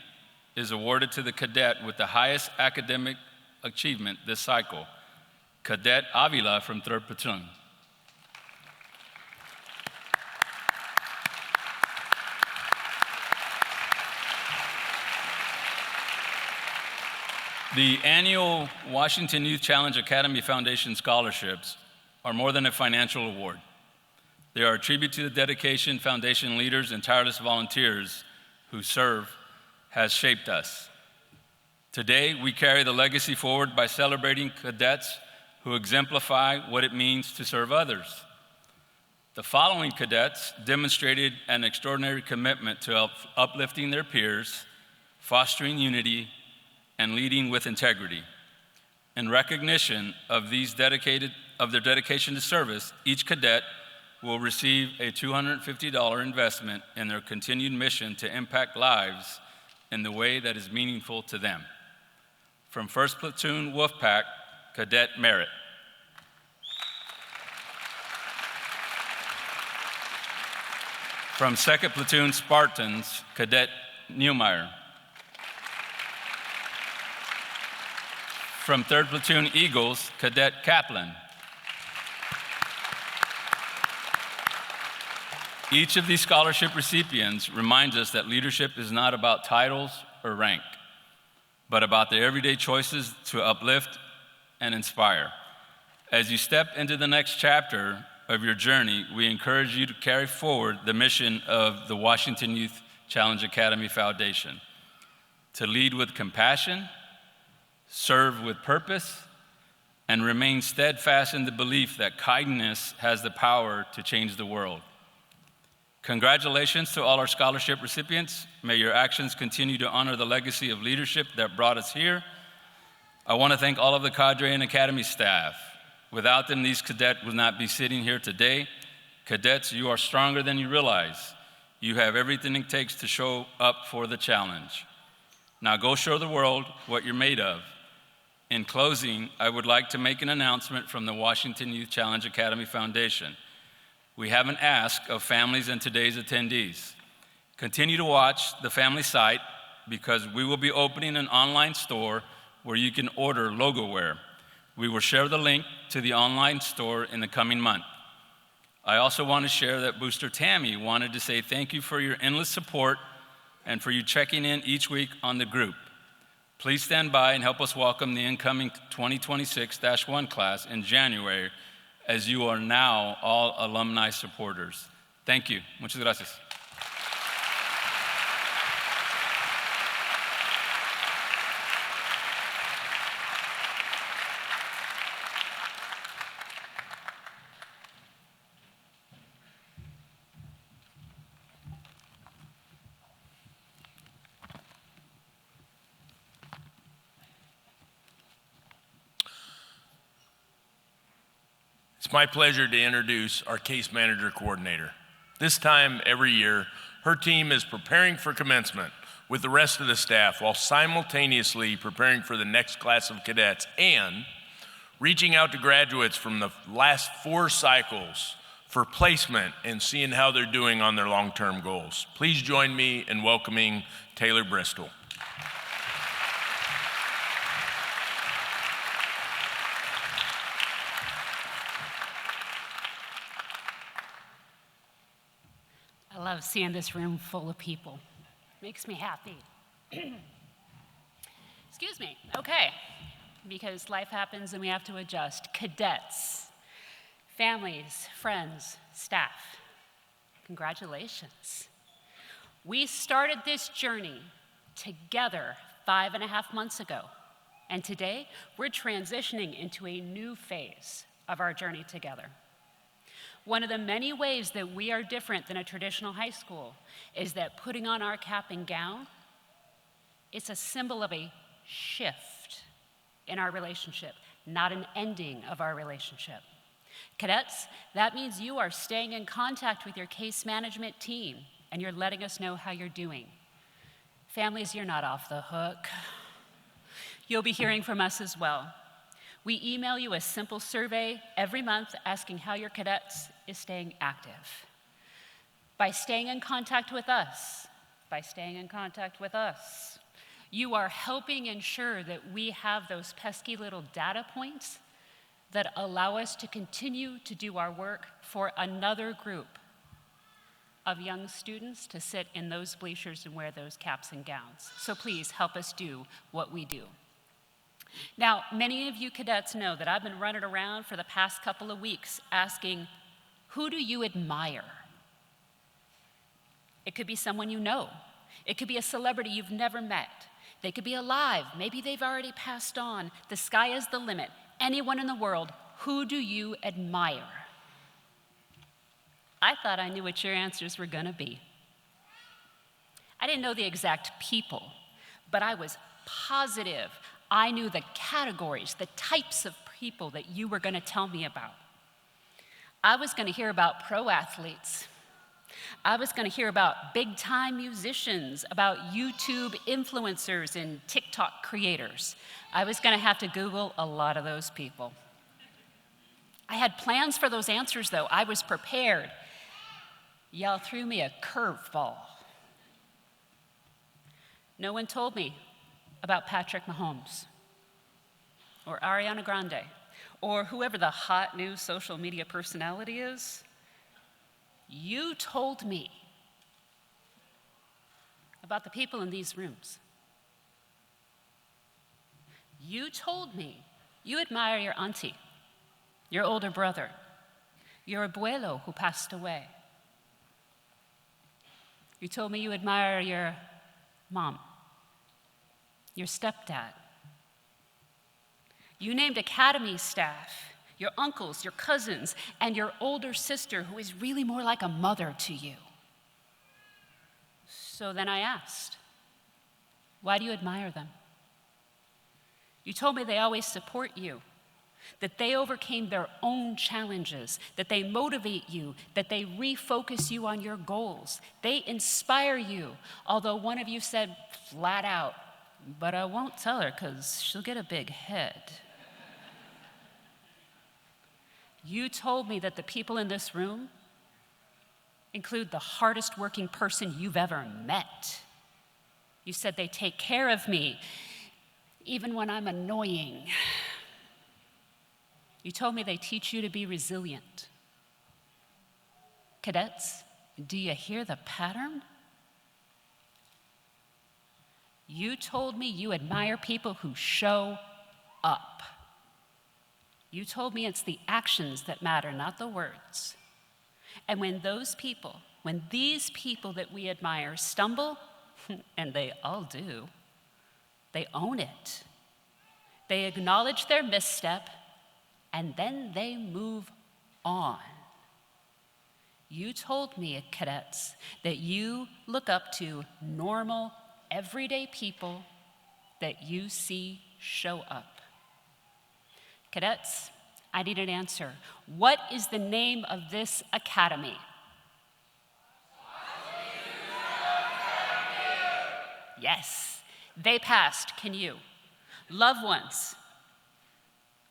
is awarded to the cadet with the highest academic achievement this cycle, Cadet Avila from 3rd Platoon. The annual Washington Youth Challenge Academy Foundation scholarships are more than a financial award. They are a tribute to the dedication foundation leaders and tireless volunteers who serve has shaped us. Today, we carry the legacy forward by celebrating cadets who exemplify what it means to serve others. The following cadets demonstrated an extraordinary commitment to uplifting their peers, fostering unity, and leading with integrity. In recognition of their dedication to service, each cadet will receive a $250 investment in their continued mission to impact lives in the way that is meaningful to them. From 1st Platoon Wolfpack, Cadet Merritt. From 2nd Platoon Spartans, Cadet Neumeyer. From 3rd Platoon Eagles, Cadet Kaplan. Each of these scholarship recipients reminds us that leadership is not about titles or rank, but about the everyday choices to uplift and inspire. As you step into the next chapter of your journey, we encourage you to carry forward the mission of the Washington Youth Challenge Academy Foundation, to lead with compassion, serve with purpose, and remain steadfast in the belief that kindness has the power to change the world. Congratulations to all our scholarship recipients. May your actions continue to honor the legacy of leadership that brought us here. I want to thank all of the cadre and academy staff. Without them, these cadets would not be sitting here today. Cadets, you are stronger than you realize. You have everything it takes to show up for the challenge. Now go show the world what you're made of. In closing, I would like to make an announcement from the Washington Youth Challenge Academy Foundation. We have an ask of families and today's attendees. Continue to watch the family site because we will be opening an online store where you can order logo wear. We will share the link to the online store in the coming month. I also want to share that Booster Tammy wanted to say thank you for your endless support and for you checking in each week on the group. Please stand by and help us welcome the incoming 2026-1 class in January, as you are now all alumni supporters. Thank you. Muchas gracias. It's my pleasure to introduce our case manager coordinator. This time every year, her team is preparing for commencement with the rest of the staff while simultaneously preparing for the next class of cadets and reaching out to graduates from the last 4 cycles for placement and seeing how they're doing on their long-term goals. Please join me in welcoming Taylor Bristol. I love seeing this room full of people. Makes me happy. Excuse me. Okay. Because life happens and we have to adjust. Cadets, families, friends, staff, congratulations. We started this journey together 5.5 months ago. And today, we're transitioning into a new phase of our journey together. One of the many ways that we are different than a traditional high school is that putting on our cap and gown, it's a symbol of a shift in our relationship, not an ending of our relationship. Cadets, that means you are staying in contact with your case management team and you're letting us know how you're doing. Families, you're not off the hook. You'll be hearing from us as well. We email you a simple survey every month asking how your cadets is staying active. By staying in contact with us, you are helping ensure that we have those pesky little data points that allow us to continue to do our work for another group of young students to sit in those bleachers and wear those caps and gowns. So please help us do what we do. Now, many of you cadets know that I've been running around for the past couple of weeks asking, who do you admire? It could be someone you know. It could be a celebrity you've never met. They could be alive. Maybe they've already passed on. The sky is the limit. Anyone in the world, who do you admire? I thought I knew what your answers were gonna be. I didn't know the exact people, but I was positive I knew the categories, the types of people that you were gonna tell me about. I was gonna hear about pro athletes. I was gonna hear about big-time musicians, about YouTube influencers and TikTok creators. I was gonna have to Google a lot of those people. I had plans for those answers though. I was prepared. Y'all threw me a curveball. No one told me about Patrick Mahomes or Ariana Grande or whoever the hot new social media personality is. You told me about the people in these rooms. You told me you admire your auntie, your older brother, your abuelo who passed away. You told me you admire your mom, your stepdad. You named Academy staff, your uncles, your cousins, and your older sister who is really more like a mother to you. So then I asked, why do you admire them? You told me they always support you, that they overcame their own challenges, that they motivate you, that they refocus you on your goals. They inspire you, although one of you said flat out, but I won't tell her because she'll get a big head. You told me that the people in this room include the hardest working person you've ever met. You said they take care of me, even when I'm annoying. You told me they teach you to be resilient. Cadets, do you hear the pattern? You told me you admire people who show up. You told me it's the actions that matter, not the words. And when these people that we admire stumble, and they all do, they own it. They acknowledge their misstep, and then they move on. You told me, cadets, that you look up to normal, everyday people that you see show up. Cadets, I need an answer. What is the name of this academy? Yes, they passed. Can you? Loved ones,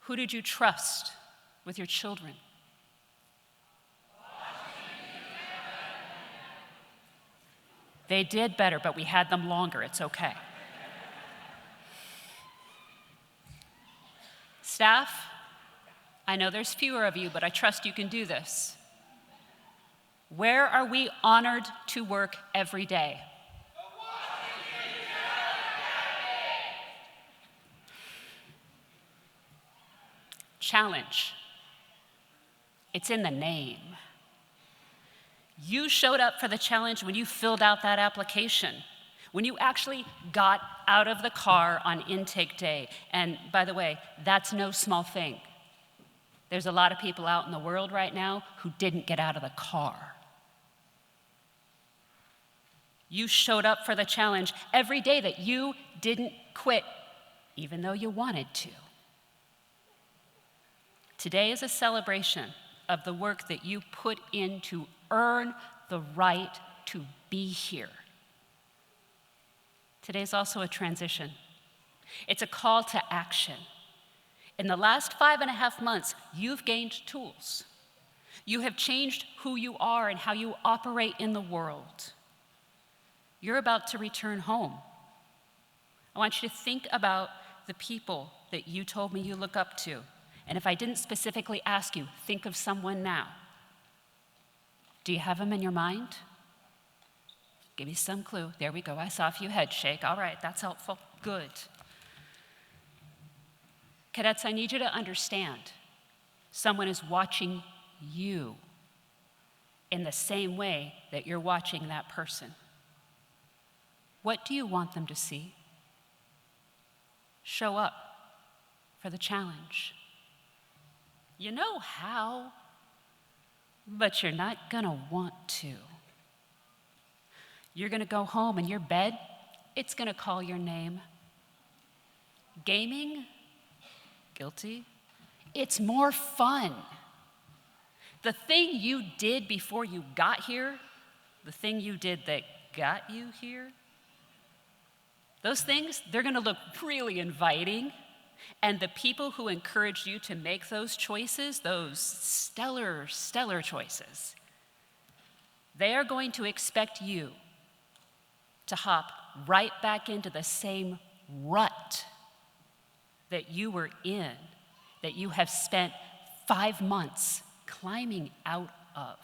who did you trust with your children? They did better, but we had them longer. It's okay. Staff, I know there's fewer of you, but I trust you can do this. Where are we honored to work every day? Challenge. It's in the name. You showed up for the challenge when you filled out that application, when you actually got out of the car on intake day. And by the way, that's no small thing. There's a lot of people out in the world right now who didn't get out of the car. You showed up for the challenge every day that you didn't quit, even though you wanted to. Today is a celebration of the work that you put in to earn the right to be here. Today is also a transition. It's a call to action. In the last 5.5 months, you've gained tools. You have changed who you are and how you operate in the world. You're about to return home. I want you to think about the people that you told me you look up to. And if I didn't specifically ask you, think of someone now. Do you have them in your mind? Give me some clue. There we go. I saw a few heads shake. All right, that's helpful. Good. Cadets, I need you to understand someone is watching you in the same way that you're watching that person. What do you want them to see? Show up for the challenge. You know how, but you're not gonna want to. You're gonna go home and your bed, it's gonna call your name. Gaming, guilty. It's more fun. The thing you did before you got here, the thing you did that got you here, those things, they're gonna look really inviting. And the people who encouraged you to make those choices, those stellar choices, they are going to expect you to hop right back into the same rut that you were in, that you have spent 5 months climbing out of.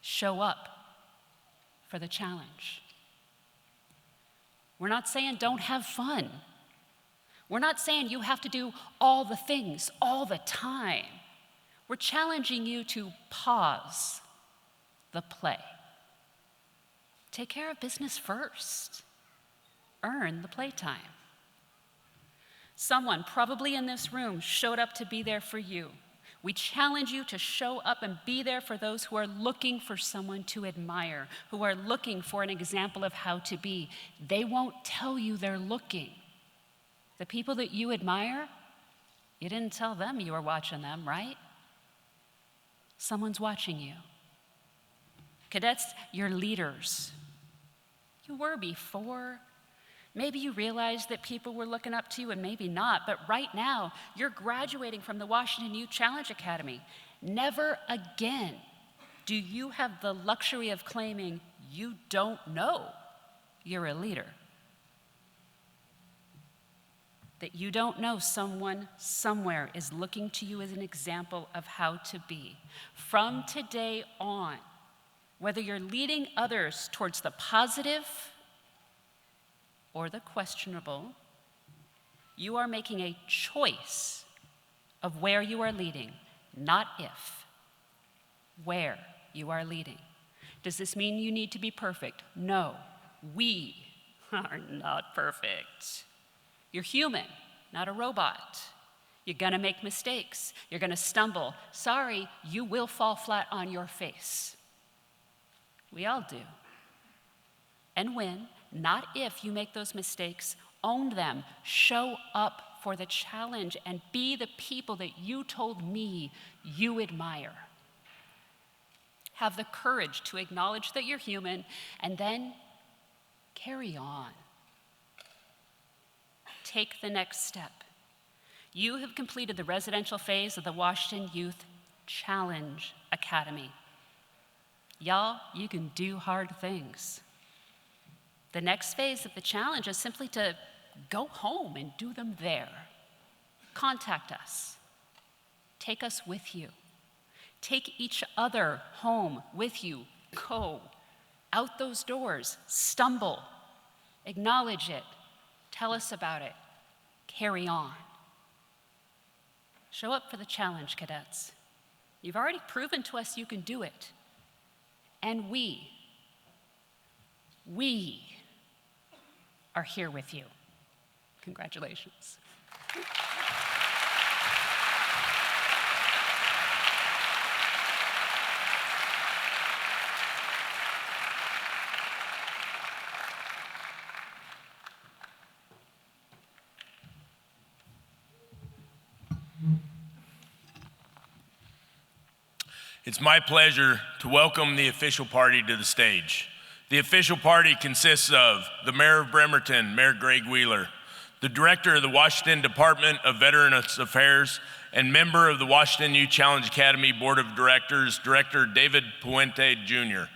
Show up for the challenge. We're not saying don't have fun. We're not saying you have to do all the things all the time. We're challenging you to pause the play. Take care of business first. Earn the playtime. Someone, probably in this room, showed up to be there for you. We challenge you to show up and be there for those who are looking for someone to admire, who are looking for an example of how to be. They won't tell you they're looking. The people that you admire, you didn't tell them you were watching them, right? Someone's watching you. Cadets, you're leaders. You were before. Maybe you realized that people were looking up to you and maybe not, but right now, you're graduating from the Washington Youth Challenge Academy. Never again do you have the luxury of claiming you don't know you're a leader. That you don't know someone somewhere is looking to you as an example of how to be. From today on, whether you're leading others towards the positive or the questionable, you are making a choice of where you are leading, not if, where you are leading. Does this mean you need to be perfect? No, we are not perfect. You're human, not a robot. You're gonna make mistakes. You're gonna stumble. Sorry, you will fall flat on your face. We all do. And when, not if, you make those mistakes, own them, show up for the challenge, and be the people that you told me you admire. Have the courage to acknowledge that you're human, and then carry on. Take the next step. You have completed the residential phase of the Washington Youth Challenge Academy. Y'all, you can do hard things. The next phase of the challenge is simply to go home and do them there. Contact us. Take us with you. Take each other home with you. Go out those doors. Stumble. Acknowledge it. Tell us about it. Carry on. Show up for the challenge, cadets. You've already proven to us you can do it. And we are here with you. Congratulations. It's my pleasure to welcome the official party to the stage. The official party consists of the Mayor of Bremerton, Mayor Greg Wheeler, the Director of the Washington Department of Veterans Affairs, and member of the Washington Youth Challenge Academy Board of Directors, Director David Puente Jr.,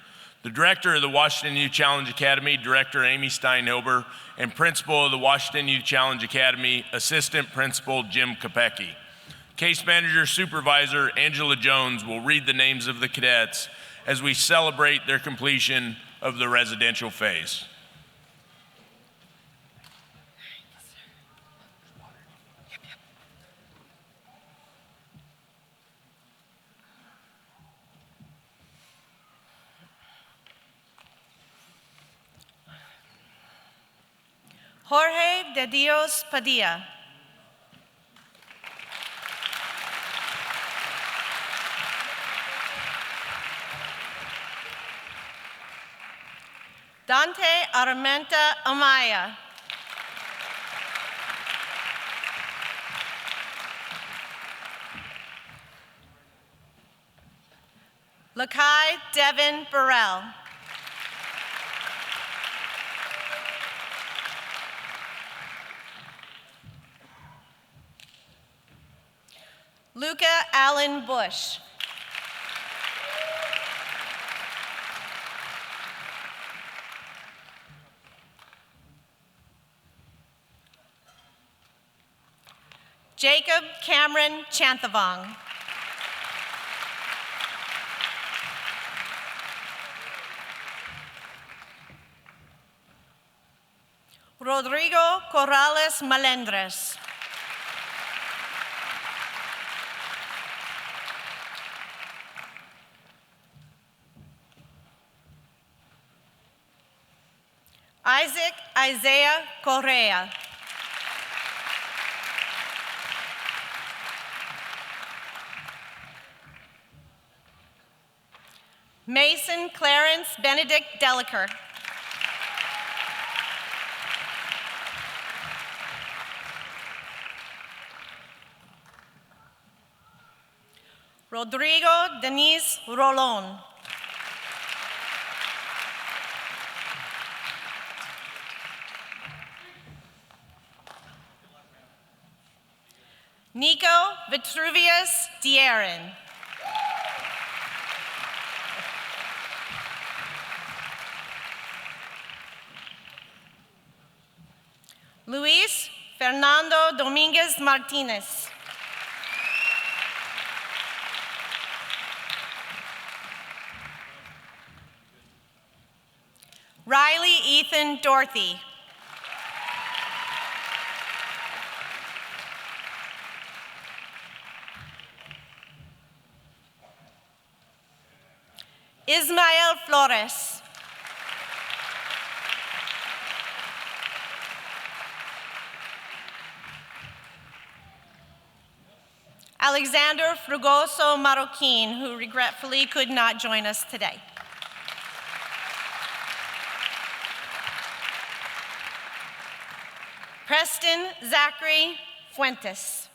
the Director of the Washington Youth Challenge Academy, Director Amy Steinhilber, and Principal of the Washington Youth Challenge Academy, Assistant Principal Jim Kopecki. Case Manager Supervisor Angela Jones will read the names of the cadets as we celebrate their completion of the residential phase. Jorge de Dios Padilla. Dante Armenta Amaya. Lakai Devin Burrell. Luca Allen Bush. Jacob Cameron Chanthavong. Rodrigo Corrales Melendres. Isaac Isaiah Correa. Mason Clarence Benedict Delacour. Rodrigo Denise Rolon. Nico Vitruvius Dierin. Luis Fernando Dominguez Martinez. Riley Ethan Dorothy. Ismael Flores. Alexander Frugoso Marroquin, who regretfully could not join us today. Preston Zachary Fuentes.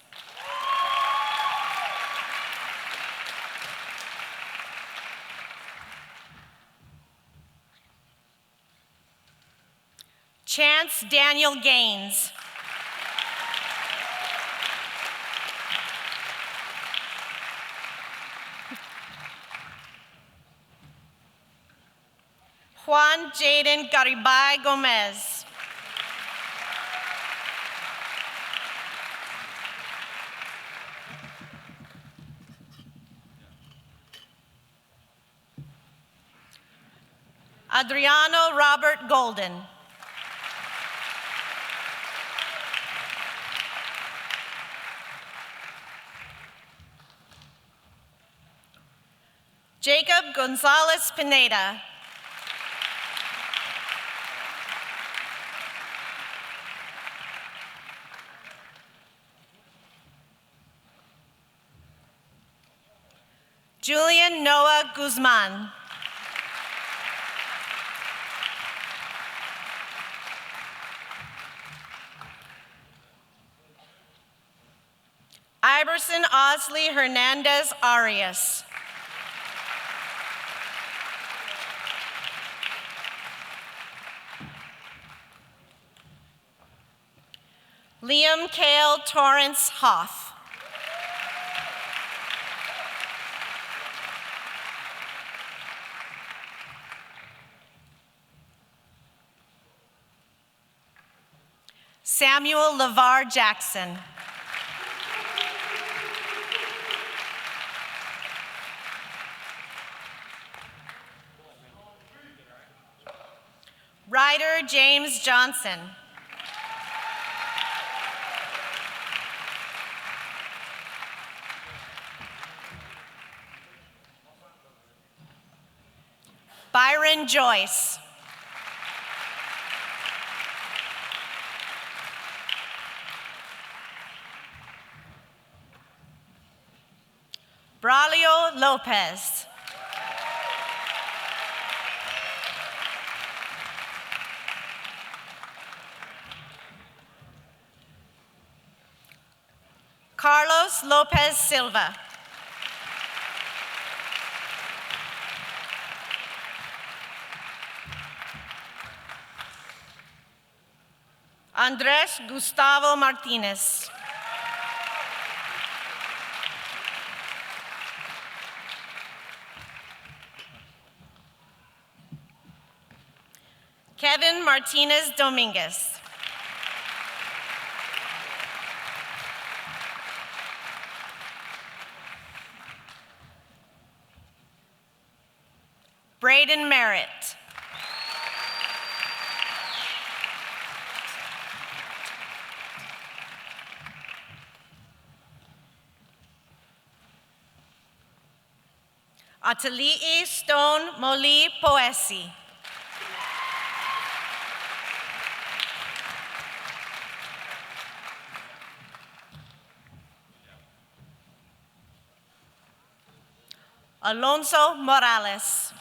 Chance Daniel Gaines. Juan Jaden Garibay Gomez. Adriano Robert Golden. Jacob Gonzalez Pineda. Julian Noah Guzman. Iverson Osley Hernandez Arias. Liam Cale Torrance Hoff. Samuel LeVar Jackson. Ryder James Johnson. Byron Joyce. Braulio Lopez. Carlos Lopez Silva. Andres Gustavo Martinez. Kevin Martinez Dominguez. Braden Merritt. Atalii Stone Moli Poesi. Alonso Morales.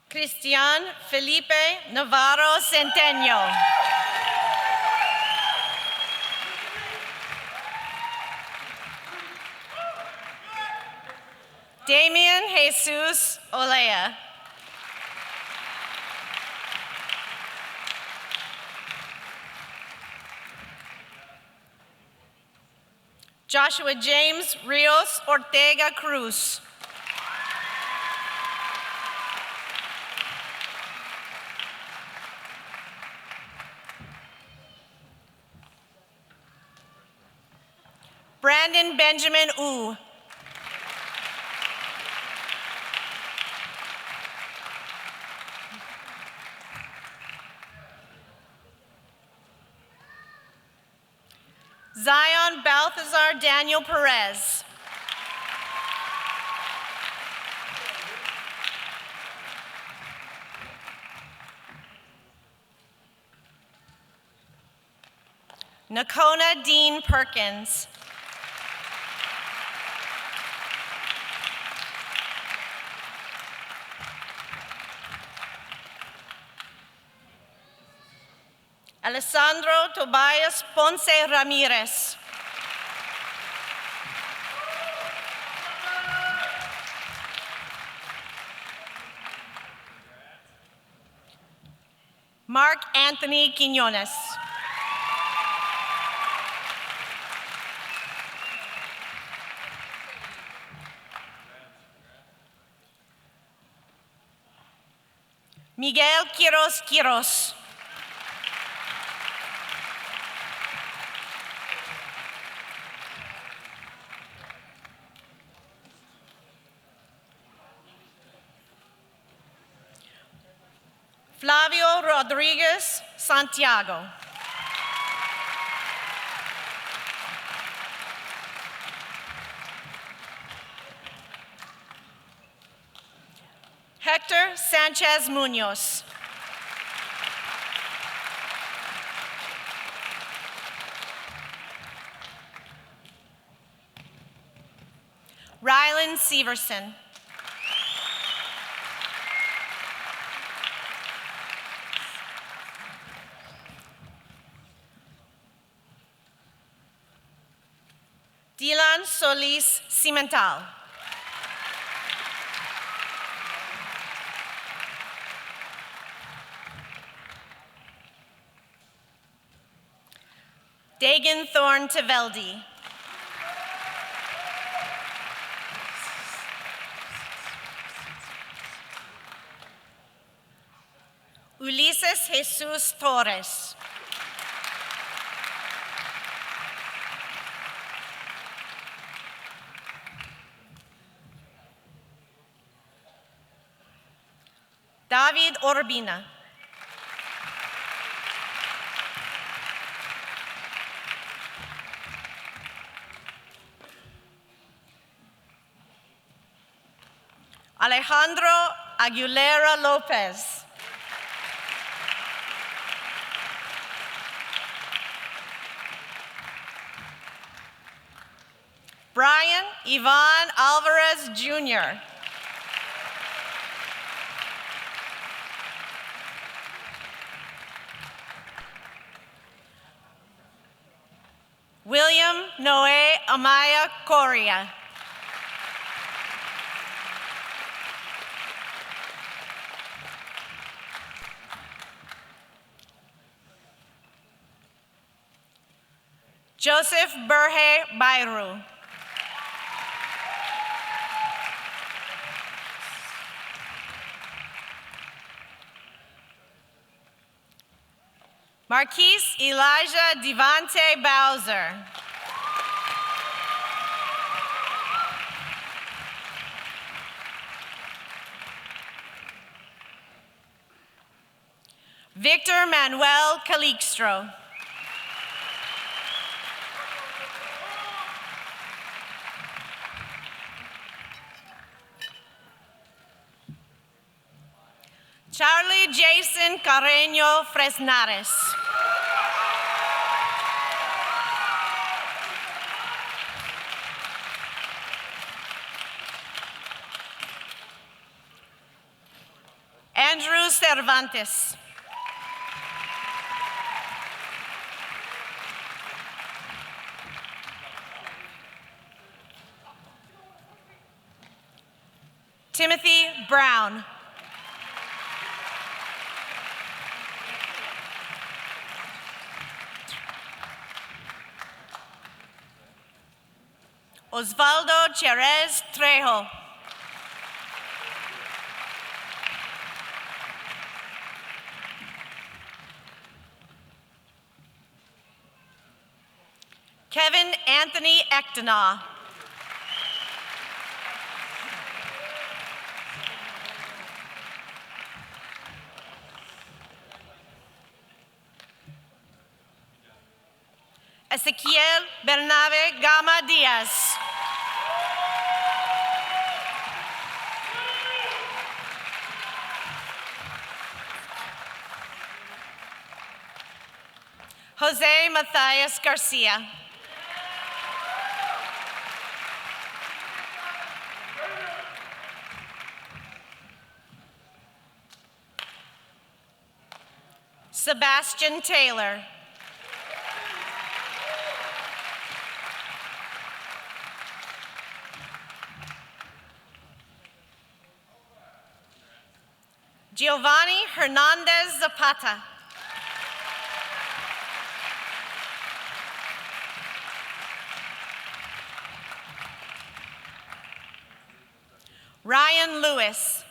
Cristian Felipe Navarro Centeno. Damian Jesus Olea. Joshua James Rios Ortega Cruz. Brandon Benjamin Wu. Zion Balthazar Daniel Perez. Nakona Dean Perkins. Alessandro Tobias Ponce Ramirez. Mark Anthony Quinones. Miguel Quiros Quiros. Flavio Rodriguez Santiago. Hector Sanchez Munoz. Rylan Severson. Dylan Solis Cimental. Dagan Thorne Teveldi. Ulises Jesus Torres. David Orbina. Alejandro Aguilera Lopez. Brian Ivan Alvarez Jr. William Noé Amaya Correa. Joseph Berhe Bairu. Marquise Elijah Devante Bowser. Victor Manuel Calixtro. Charlie Jason Carreño Fresnares. Andrew Cervantes. Timothy Brown. Osvaldo Cherez Trejo. Kevin Anthony Ectonaw. Ezequiel Bernabe Gama Diaz. Jose Matthias Garcia. Sebastian Taylor. Giovanni Hernandez Zapata. Ryan Lewis.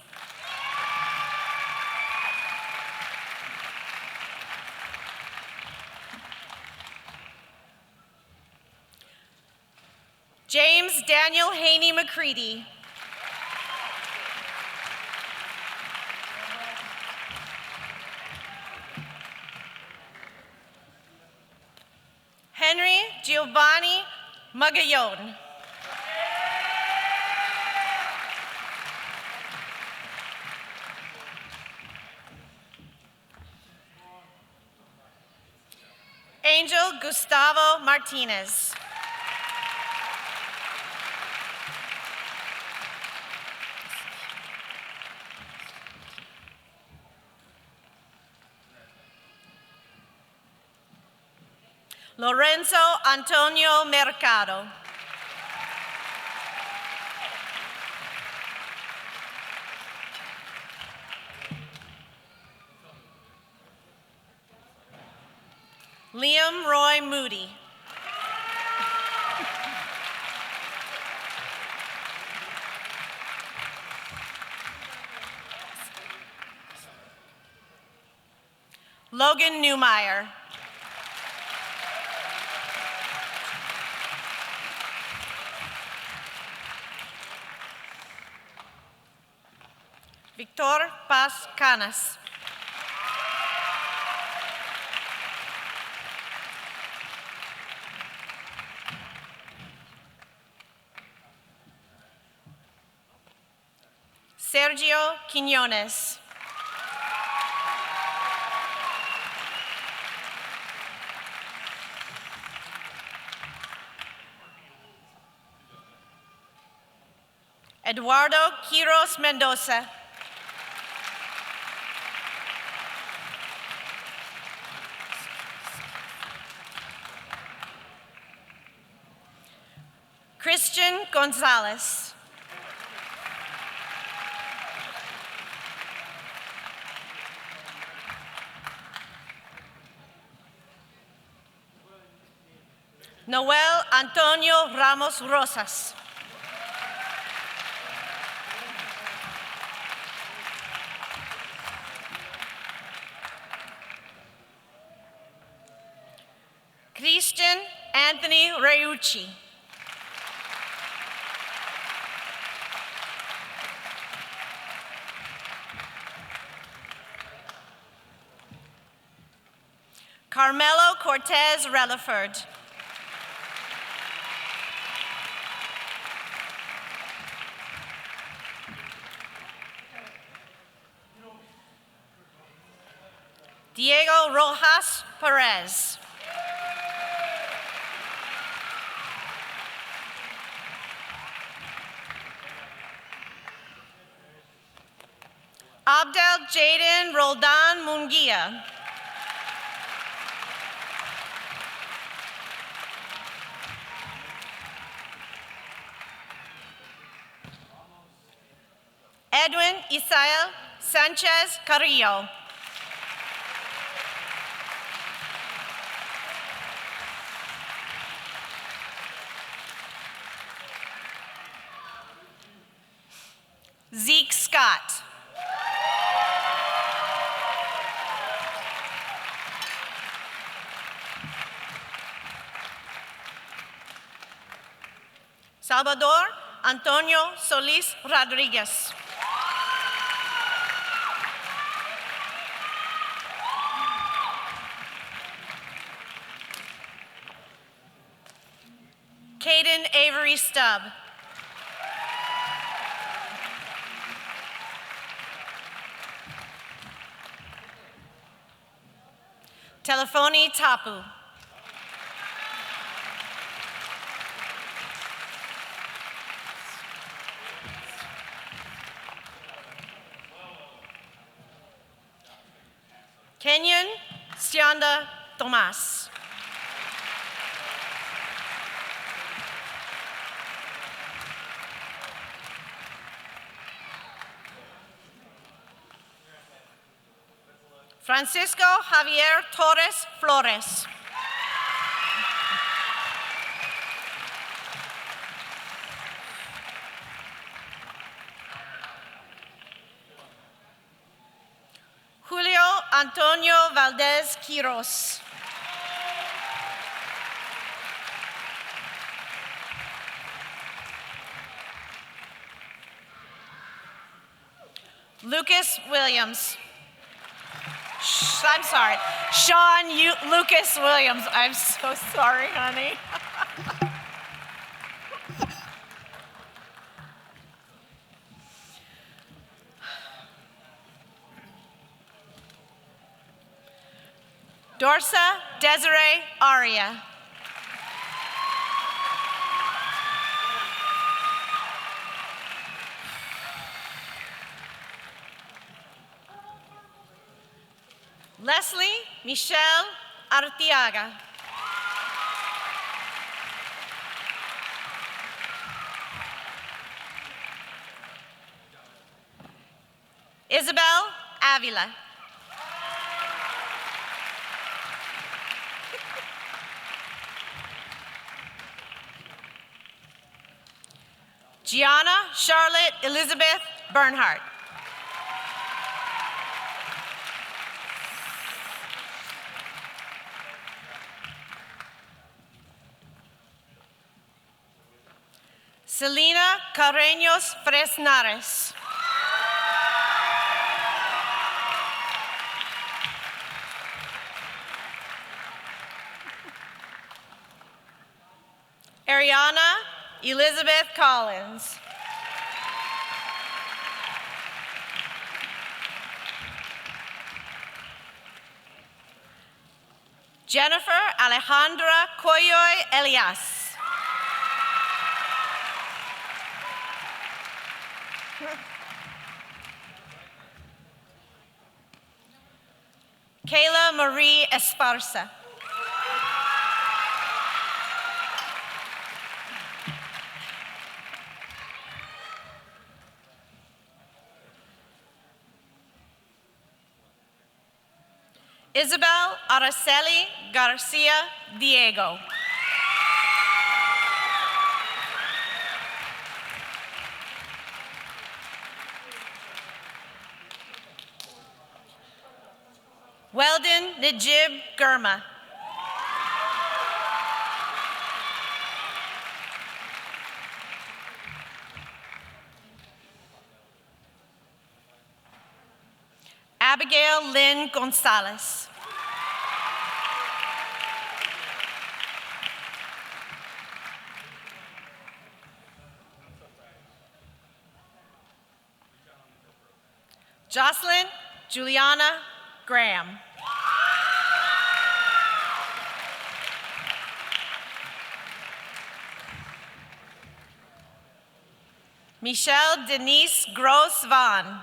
James Daniel Haney McCready. Henry Giovanni Magayon. Angel Gustavo Martinez. Lorenzo Antonio Mercado. Liam Roy Moody. Logan Newmeyer. Victor Paz Canas. Sergio Quiñones. Eduardo Quiros Mendoza. Christian Gonzalez. Noel Antonio Ramos Rosas. Christian Anthony Reucci. Carmelo Cortez Relaford. Diego Rojas Perez. Abdel Jaden Roldan Munguia. Edwin Isael Sanchez Carrillo. Zeke Scott. Salvador Antonio Solis Rodriguez. Caden Avery Stubb. Telefoni Tapu. Kenyon Sianda Tomas. Francisco Javier Torres Flores. Julio Antonio Valdez Quiros. Lucas Williams. I'm sorry. Sean Lucas Williams. I'm so sorry, honey. Dorsa Desiree Aria. Leslie Michelle Artiaga. Isabel Avila. Gianna Charlotte Elizabeth Bernhardt. Selena Carreños Fresnares. Ariana Elizabeth Collins. Jennifer Alejandra Coyoy Elias. Kayla Marie Esparza. Isabel Araceli Garcia Diego. Weldon Najib Gurma. Abigail Lynn Gonzalez. Jocelyn Juliana Graham. Michelle Denise Gross Vaughn.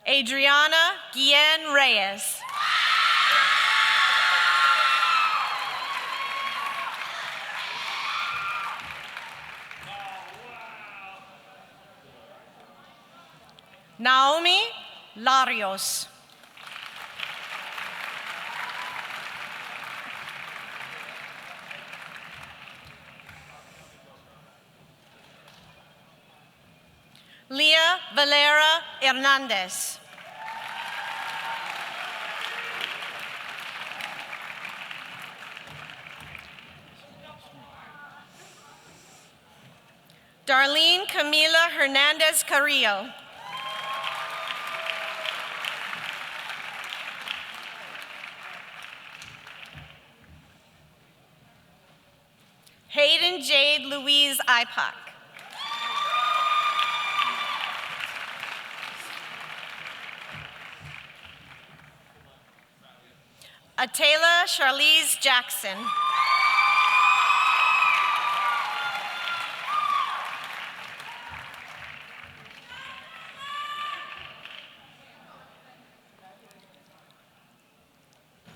Adriana Guillen Reyes. Naomi Larios. Leah Valera Hernandez. Darlene Camila Hernandez Carrillo. Hayden Jade Louise Ipak. Atayla Charlize Jackson.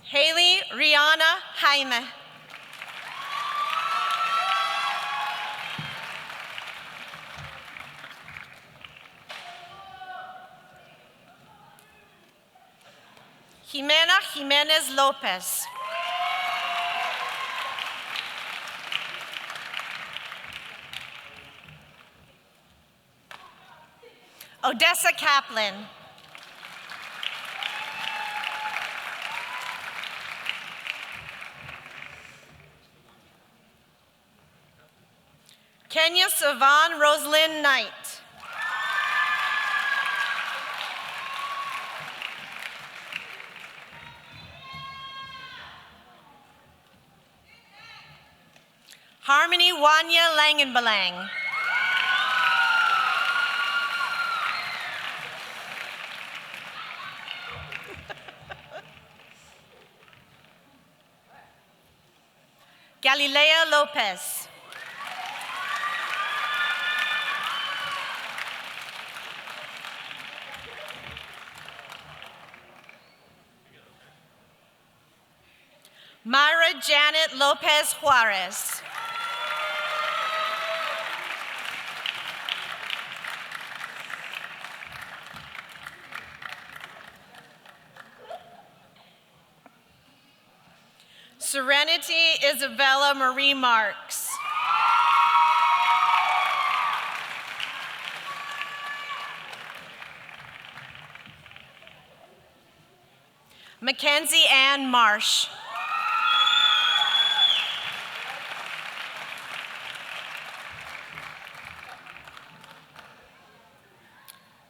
Haley Rihanna Jaime. Jimena Jimenez Lopez. Odessa Kaplan. Savon Rosalind Knight. Harmony Wanya Langenbelang. Galilea Lopez. Myra Janet Lopez Juarez. Serenity Isabella Marie Marks. Mackenzie Ann Marsh.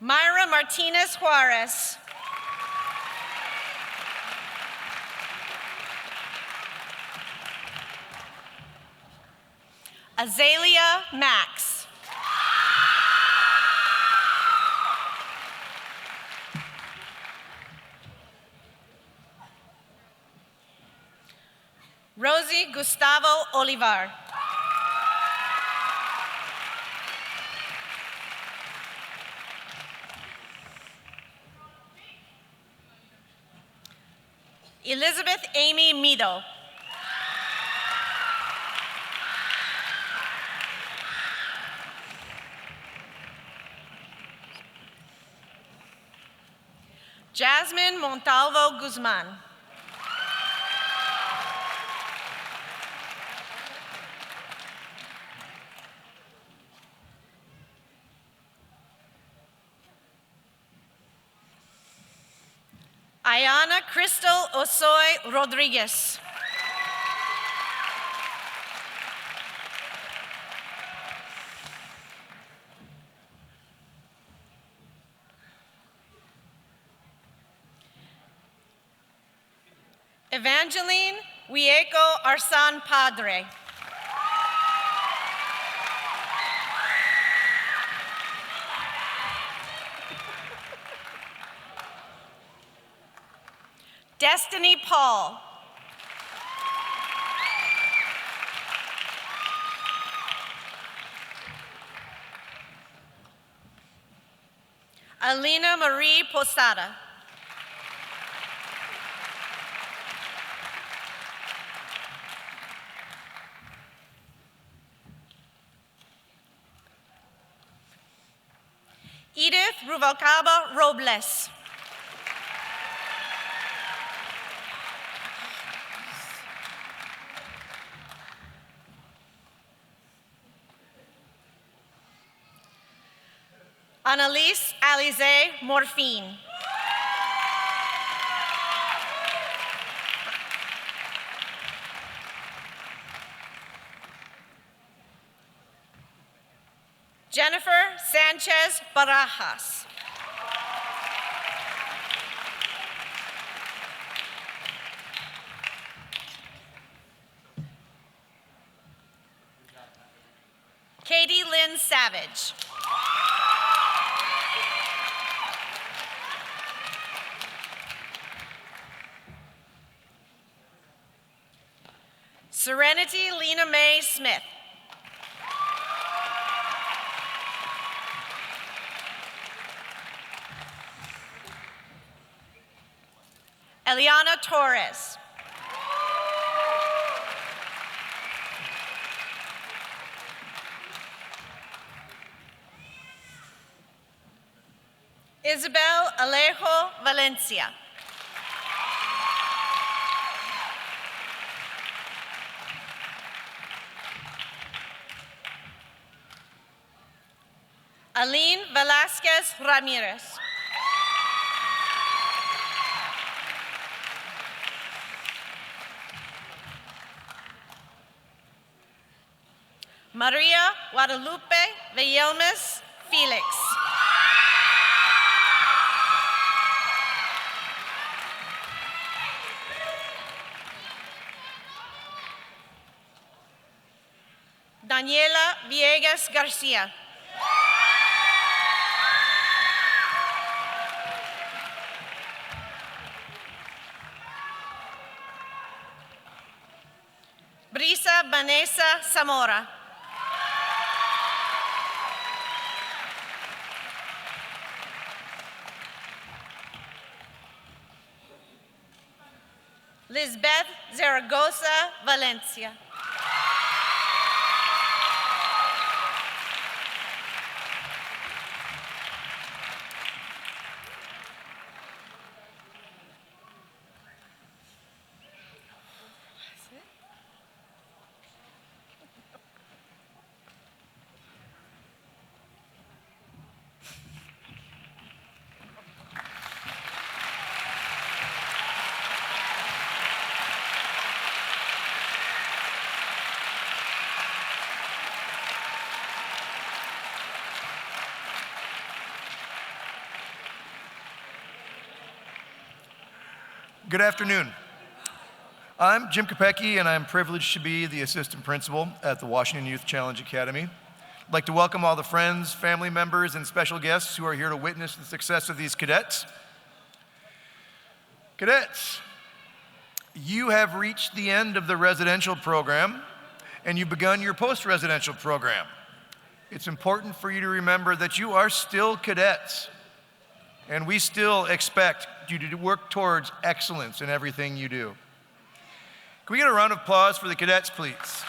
Myra Martinez Juarez. Azalea Max. Rosie Gustavo Olivar. Elizabeth Amy Mido. Jasmine Montalvo Guzman. Ayana Crystal Osoy Rodriguez. Evangeline Wieko Arsan Padre. Destiny Paul. Alina Marie Posada. Edith Ruvalcaba Robles. Annalise Alize Morphine. Jennifer Sanchez Barajas. Katie Lynn Savage. Serenity Lena Mae Smith. Eliana Torres. Isabel Alejo Valencia. Aline Velasquez Ramirez. Maria Guadalupe Villalmes Felix. Daniela Villegas Garcia. Brisa Vanessa Zamora. Lisbeth Zaragoza Valencia. Good afternoon. I'm Jim Kopecki, and I'm privileged to be the assistant principal at the Washington Youth Challenge Academy. I'd like to welcome all the friends, family members, and special guests who are here to witness the success of these cadets. Cadets, you have reached the end of the residential program, and you've begun your post-residential program. It's important for you to remember that you are still cadets, and we still expect you to work towards excellence in everything you do. Can we get a round of applause for the cadets, please?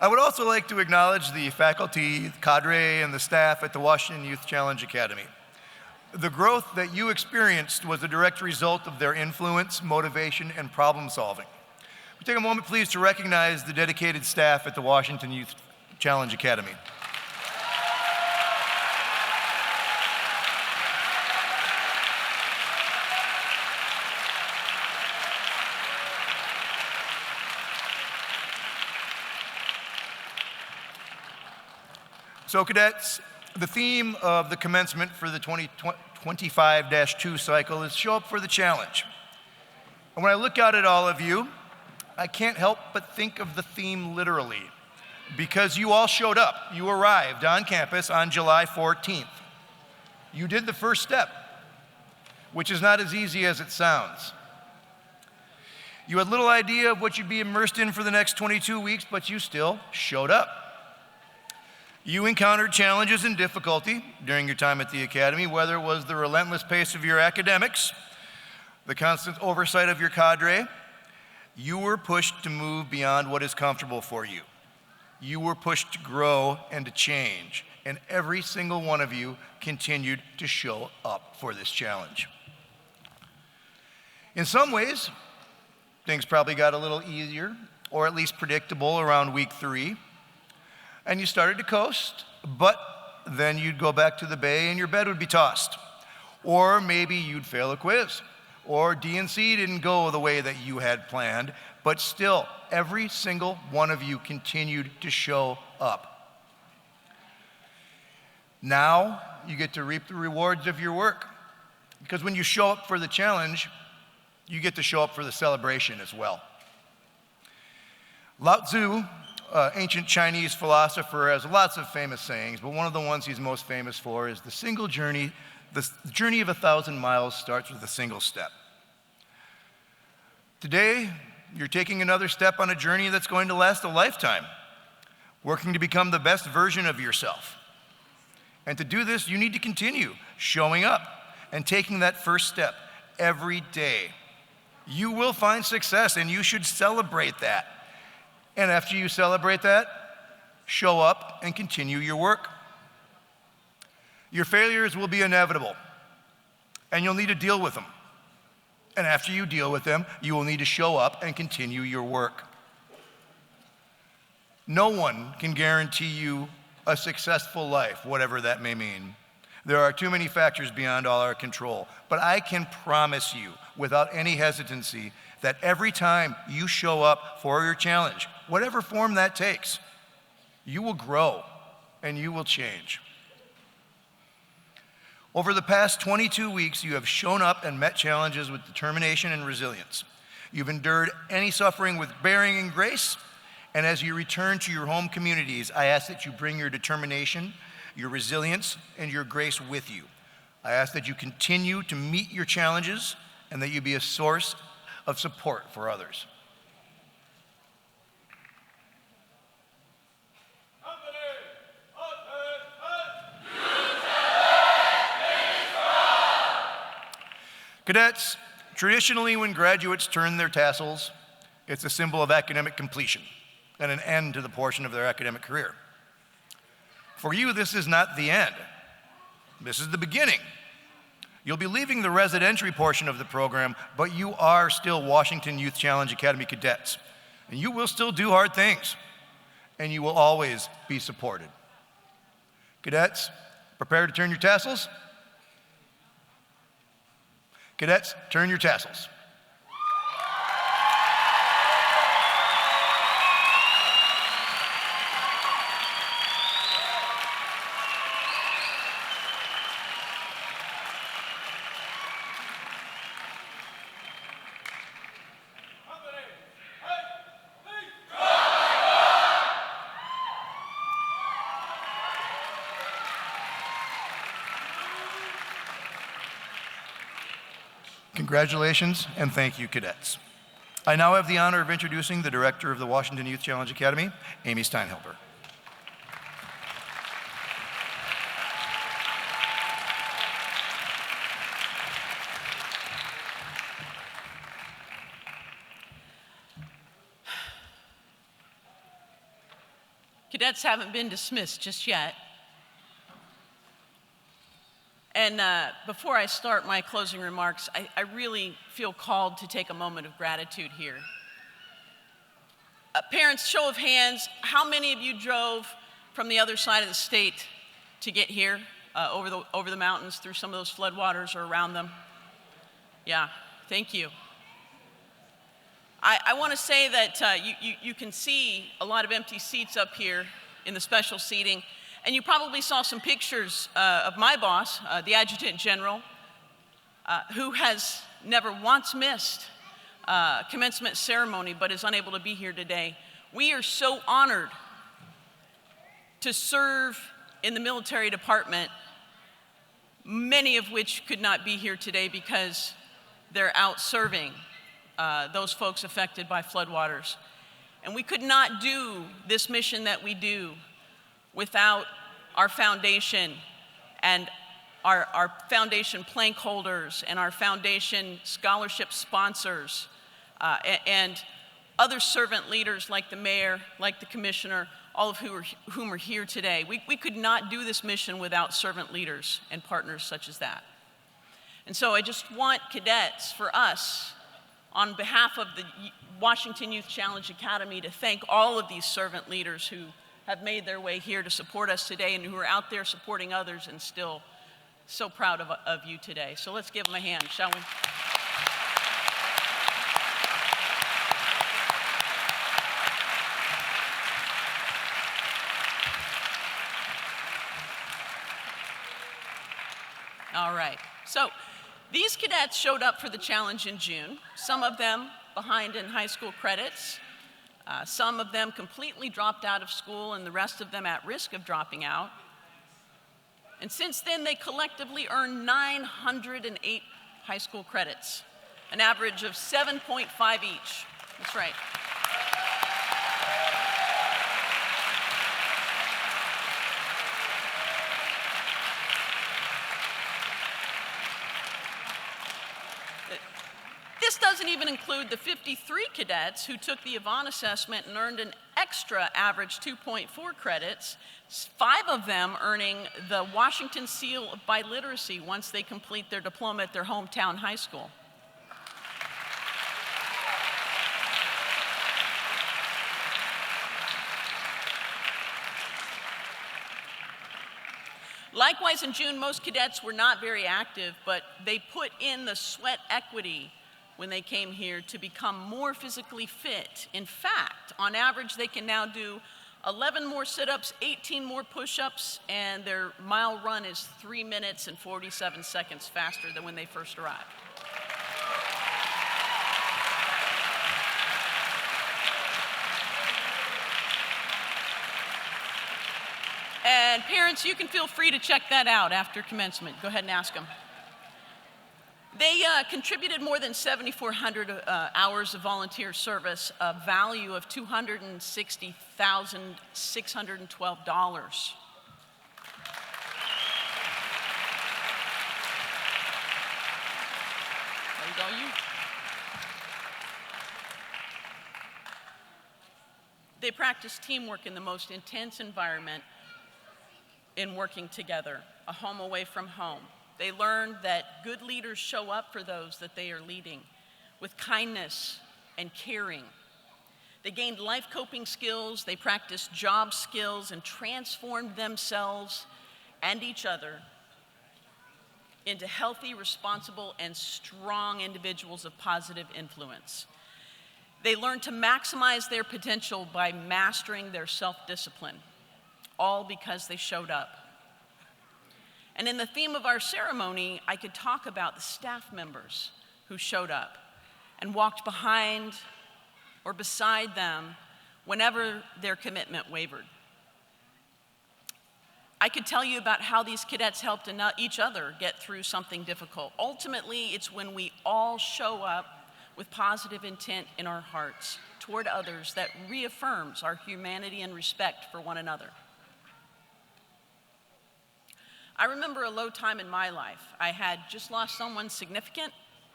I would also like to acknowledge the faculty, the cadre, and the staff at the Washington Youth Challenge Academy. The growth that you experienced was a direct result of their influence, motivation, and problem solving. We take a moment, please, to recognize the dedicated staff at the Washington Youth Challenge Academy. So cadets, the theme of the commencement for the 2025-2 cycle is show up for the challenge. And when I look out at all of you, I can't help but think of the theme literally, because you all showed up. You arrived on campus on July 14th. You did the first step, which is not as easy as it sounds. You had little idea of what you'd be immersed in for the next 22 weeks, but you still showed up. You encountered challenges and difficulty during your time at the academy, whether it was the relentless pace of your academics, the constant oversight of your cadre. You were pushed to move beyond what is comfortable for you. You were pushed to grow and to change, and every single one of you continued to show up for this challenge. In some ways, things probably got a little easier, or at least predictable around week 3. And you started to coast, but then you'd go back to the bay and your bed would be tossed. Or maybe you'd fail a quiz, or D&C didn't go the way that you had planned, but still, every single one of you continued to show up. Now, you get to reap the rewards of your work, because when you show up for the challenge, you get to show up for the celebration as well. Lao Tzu, ancient Chinese philosopher, has lots of famous sayings, but one of the ones he's most famous for is the journey of 1,000 miles starts with a single step. Today, you're taking another step on a journey that's going to last a lifetime, working to become the best version of yourself. And to do this, you need to continue showing up and taking that first step every day. You will find success, and you should celebrate that. And after you celebrate that, show up and continue your work. Your failures will be inevitable, and you'll need to deal with them. And after you deal with them, you will need to show up and continue your work. No one can guarantee you a successful life, whatever that may mean. There are too many factors beyond all our control. But I can promise you, without any hesitancy, that every time you show up for your challenge, whatever form that takes, you will grow and you will change. Over the past 22 weeks, you have shown up and met challenges with determination and resilience. You've endured any suffering with bearing and grace. And as you return to your home communities, I ask that you bring your determination, your resilience, and your grace with you. I ask that you continue to meet your challenges and that you be a source of support for others. Cadets, traditionally when graduates turn their tassels, it's a symbol of academic completion and an end to the portion of their academic career. For you, this is not the end. This is the beginning. You'll be leaving the residential portion of the program, but you are still Washington Youth Challenge Academy cadets. And you will still do hard things, and you will always be supported. Cadets, prepare to turn your tassels. Cadets, turn your tassels. Congratulations and thank you, cadets. I now have the honor of introducing the director of the Washington Youth Challenge Academy, Amy Steinhelper. Cadets haven't been dismissed just yet. And before I start my closing remarks, I really feel called to take a moment of gratitude here. Parents, show of hands, how many of you drove from the other side of the state to get here, over the mountains, through some of those floodwaters or around them? Yeah, thank you. I want to say that you can see a lot of empty seats up here in the special seating. And you probably saw some pictures of my boss, the Adjutant General, who has never once missed commencement ceremony but is unable to be here today. We are so honored to serve in the military department, many of which could not be here today because they're out serving those folks affected by floodwaters. And we could not do this mission that we do without our foundation and our foundation plank holders and our foundation scholarship sponsors and other servant leaders like the mayor, like the commissioner, all of whom are here today. We could not do this mission without servant leaders and partners such as that. And so I just want cadets, for us, on behalf of the Washington Youth Challenge Academy, to thank all of these servant leaders who have made their way here to support us today and who are out there supporting others and still so proud of you today. So let's give them a hand, shall we? All right, so these cadets showed up for the challenge in June, some of them behind in high school credits. Some of them completely dropped out of school and the rest of them at risk of dropping out. And since then, they collectively earned 908 high school credits, an average of 7.5 each. That's right. even include the 53 cadets who took the Yvonne assessment and earned an extra average 2.4 credits, 5 of them earning the Washington Seal of Biliteracy once they complete their diploma at their hometown high school. Likewise, in June, most cadets were not very active, but they put in the sweat equity when they came here to become more physically fit. In fact, on average, they can now do 11 more sit-ups, 18 more push-ups, and their mile run is 3 minutes and 47 seconds faster than when they first arrived. And parents, you can feel free to check that out after commencement. Go ahead and ask them. They contributed more than 7,400 hours of volunteer service, a value of $260,612. There you go, you. They practice teamwork in the most intense environment in working together, a home away from home. They learned that good leaders show up for those that they are leading with kindness and caring. They gained life coping skills, they practiced job skills, and transformed themselves and each other into healthy, responsible, and strong individuals of positive influence. They learned to maximize their potential by mastering their self-discipline, all because they showed up. And in the theme of our ceremony, I could talk about the staff members who showed up and walked behind or beside them whenever their commitment wavered. I could tell you about how these cadets helped each other get through something difficult. Ultimately, it's when we all show up with positive intent in our hearts toward others that reaffirms our humanity and respect for one another. I remember a low time in my life. I had just lost someone significant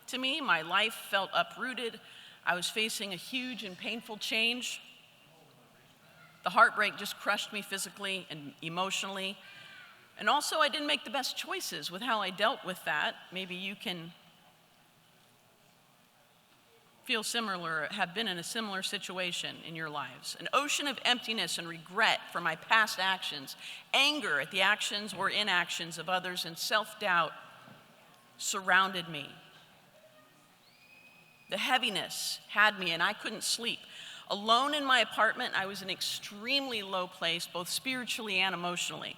to me. My life felt uprooted. I was facing a huge and painful change. The heartbreak just crushed me physically and emotionally. And also, I didn't make the best choices with how I dealt with that. Maybe you can feel similar, have been in a similar situation in your lives. An ocean of emptiness and regret for my past actions, anger at the actions or inactions of others, and self-doubt surrounded me. The heaviness had me and I couldn't sleep. Alone in my apartment, I was in an extremely low place, both spiritually and emotionally.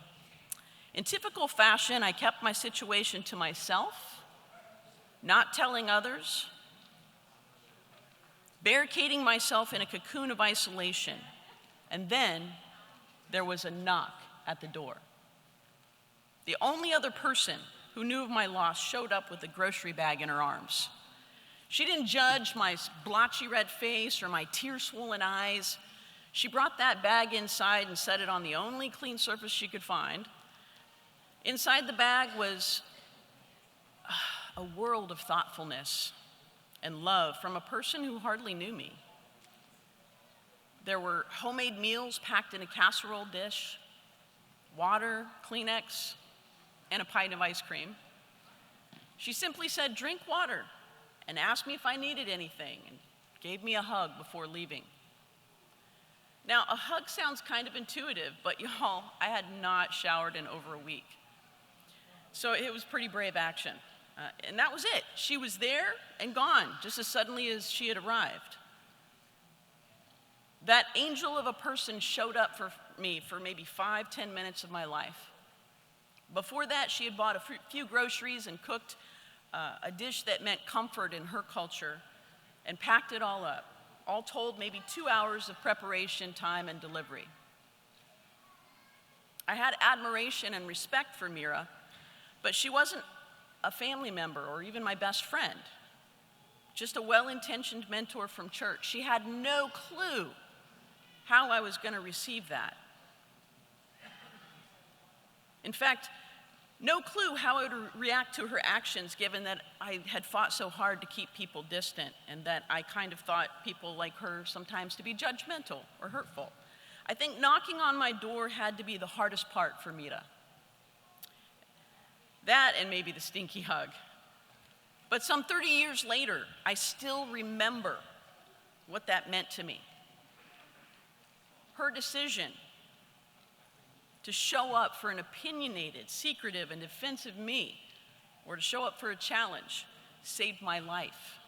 In typical fashion, I kept my situation to myself, not telling others, barricading myself in a cocoon of isolation. And then there was a knock at the door. The only other person who knew of my loss showed up with a grocery bag in her arms. She didn't judge my blotchy red face or my tear-swollen eyes. She brought that bag inside and set it on the only clean surface she could find. Inside the bag was a world of thoughtfulness and love from a person who hardly knew me. There were homemade meals packed in a casserole dish, water, Kleenex, and a pint of ice cream. She simply said, "Drink water," and asked me if I needed anything, and gave me a hug before leaving. Now, a hug sounds kind of intuitive, but y'all, I had not showered in over a week. So it was pretty brave action. And that was it. She was there and gone just as suddenly as she had arrived. That angel of a person showed up for me for maybe 5-10 minutes of my life. Before that, she had bought a few groceries and cooked a dish that meant comfort in her culture and packed it all up. All told, maybe 2 hours of preparation time and delivery. I had admiration and respect for Mira, but she wasn't a family member or even my best friend, just a well-intentioned mentor from church. She had no clue how I was going to receive that. In fact, No clue how I would react to her actions, given that I had fought so hard to keep people distant and that I kind of thought people like her sometimes to be judgmental or hurtful. I think knocking on my door had to be the hardest part for Mita. That and maybe the stinky hug. But some 30 years later, I still remember what that meant to me. Her decision to show up for an opinionated, secretive, and defensive me, or to show up for a challenge, saved my life.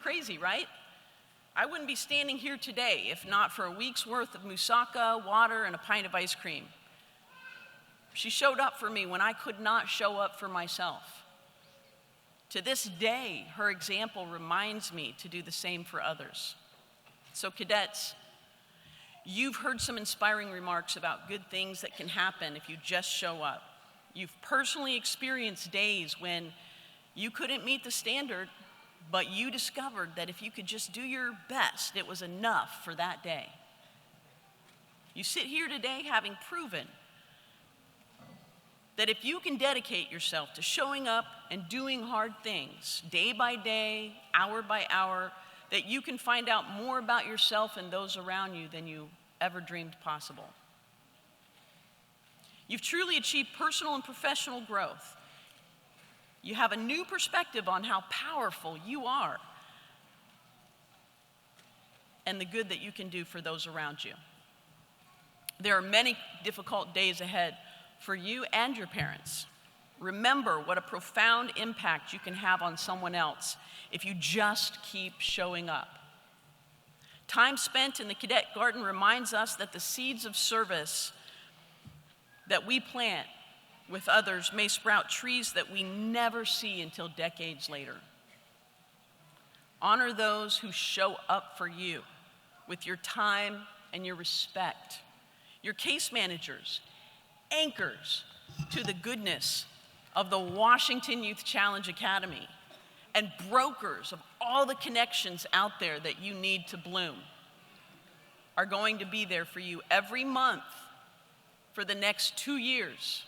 Crazy, right? I wouldn't be standing here today if not for a week's worth of moussaka, water, and a pint of ice cream. She showed up for me when I could not show up for myself. To this day, her example reminds me to do the same for others. So cadets, you've heard some inspiring remarks about good things that can happen if you just show up. You've personally experienced days when you couldn't meet the standard, but you discovered that if you could just do your best, it was enough for that day. You sit here today having proven that if you can dedicate yourself to showing up and doing hard things, day by day, hour by hour, that you can find out more about yourself and those around you than you ever dreamed possible. You've truly achieved personal and professional growth. You have a new perspective on how powerful you are and the good that you can do for those around you. There are many difficult days ahead for you and your parents. Remember what a profound impact you can have on someone else if you just keep showing up. Time spent in the Cadet Garden reminds us that the seeds of service that we plant with others may sprout trees that we never see until decades later. Honor those who show up for you with your time and your respect. Your case managers, anchors to the goodness of the Washington Youth Challenge Academy, and brokers of all the connections out there that you need to bloom, are going to be there for you every month for the next 2 years.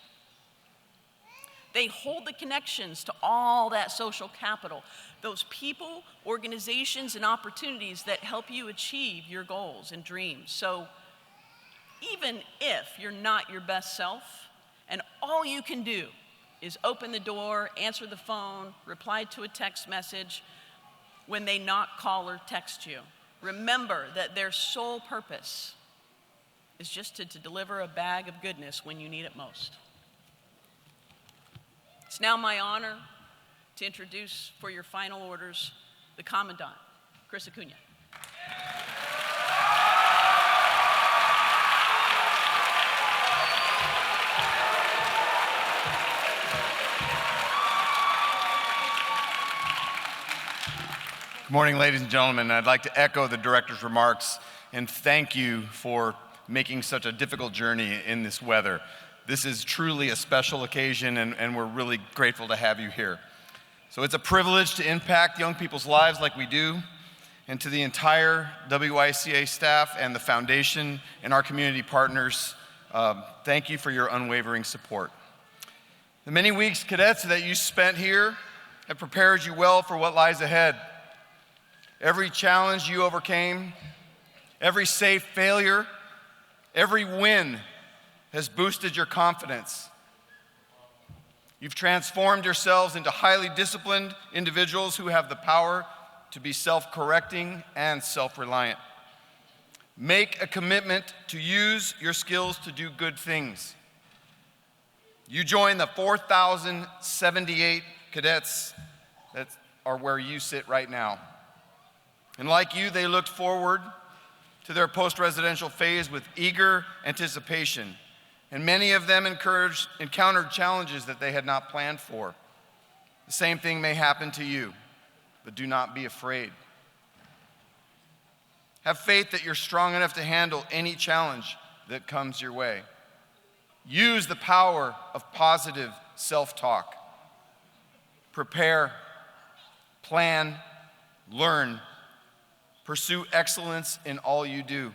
They hold the connections to all that social capital, those people, organizations, and opportunities that help you achieve your goals and dreams. So even if you're not your best self, and all you can do is open the door, answer the phone, reply to a text message when they knock, call, or text you, remember that their sole purpose is just to deliver a bag of goodness when you need it most. It's now my honor to introduce for your final orders the Commandant, Chris Acuna. Good morning, ladies and gentlemen. I'd like to echo the director's remarks and thank you for making such a difficult journey in this weather. This is truly a special occasion, and we're really grateful to have you here. So it's a privilege to impact young people's lives like we do, and to the entire WICA staff and the foundation and our community partners, thank you for your unwavering support. The many weeks, cadets, that you spent here have prepared you well for what lies ahead. Every challenge you overcame, every safe failure, every win has boosted your confidence. You've transformed yourselves into highly disciplined individuals who have the power to be self-correcting and self-reliant. Make a commitment to use your skills to do good things. You join the 4,078 cadets that are where you sit right now. And like you, they looked forward to their post-residential phase with eager anticipation. And many of them encountered challenges that they had not planned for. The same thing may happen to you, but do not be afraid. Have faith that you're strong enough to handle any challenge that comes your way. Use the power of positive self-talk. Prepare, plan, learn. Pursue excellence in all you do.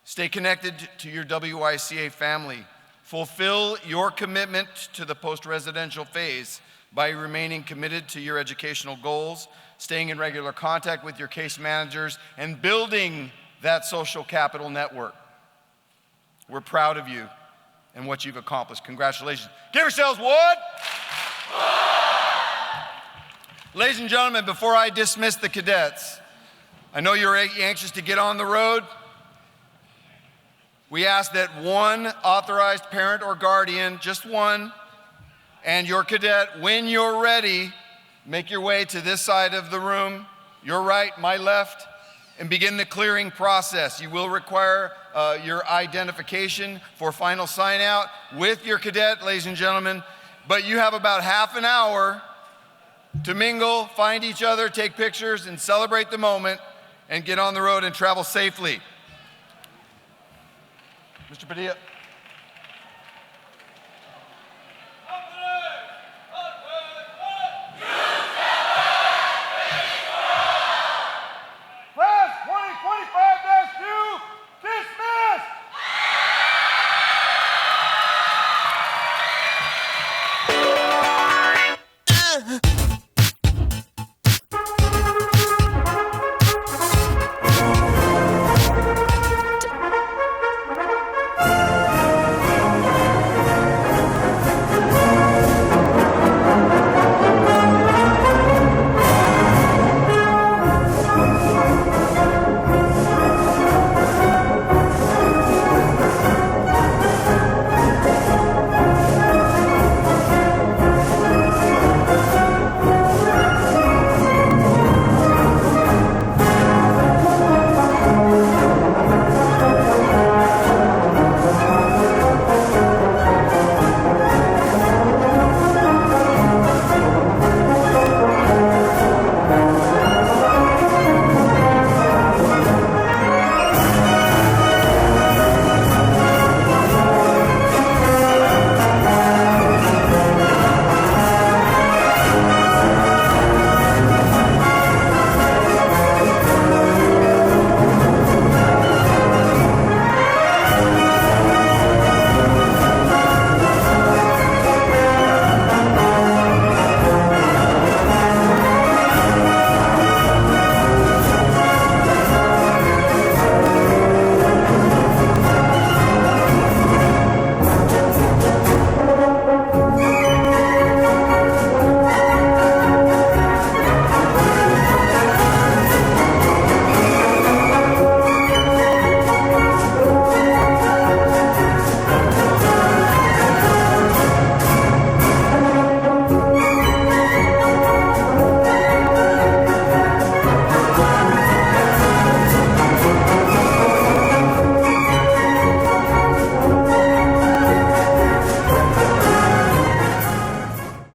Stay connected to your WICA family. Fulfill your commitment to the post-residential phase by remaining committed to your educational goals, staying in regular contact with your case managers, and building that social capital network. We're proud of you and what you've accomplished. Congratulations. Give yourselves what? Ladies and gentlemen, before I dismiss the cadets, I know you're anxious to get on the road. We ask that one authorized parent or guardian, just one, and your cadet, when you're ready, make your way to this side of the room, your right, my left, and begin the clearing process. You will require your identification for final sign out with your cadet, ladies and gentlemen, but you have about half an hour to mingle, find each other, take pictures, and celebrate the moment, and get on the road and travel safely. Mr. Padilla.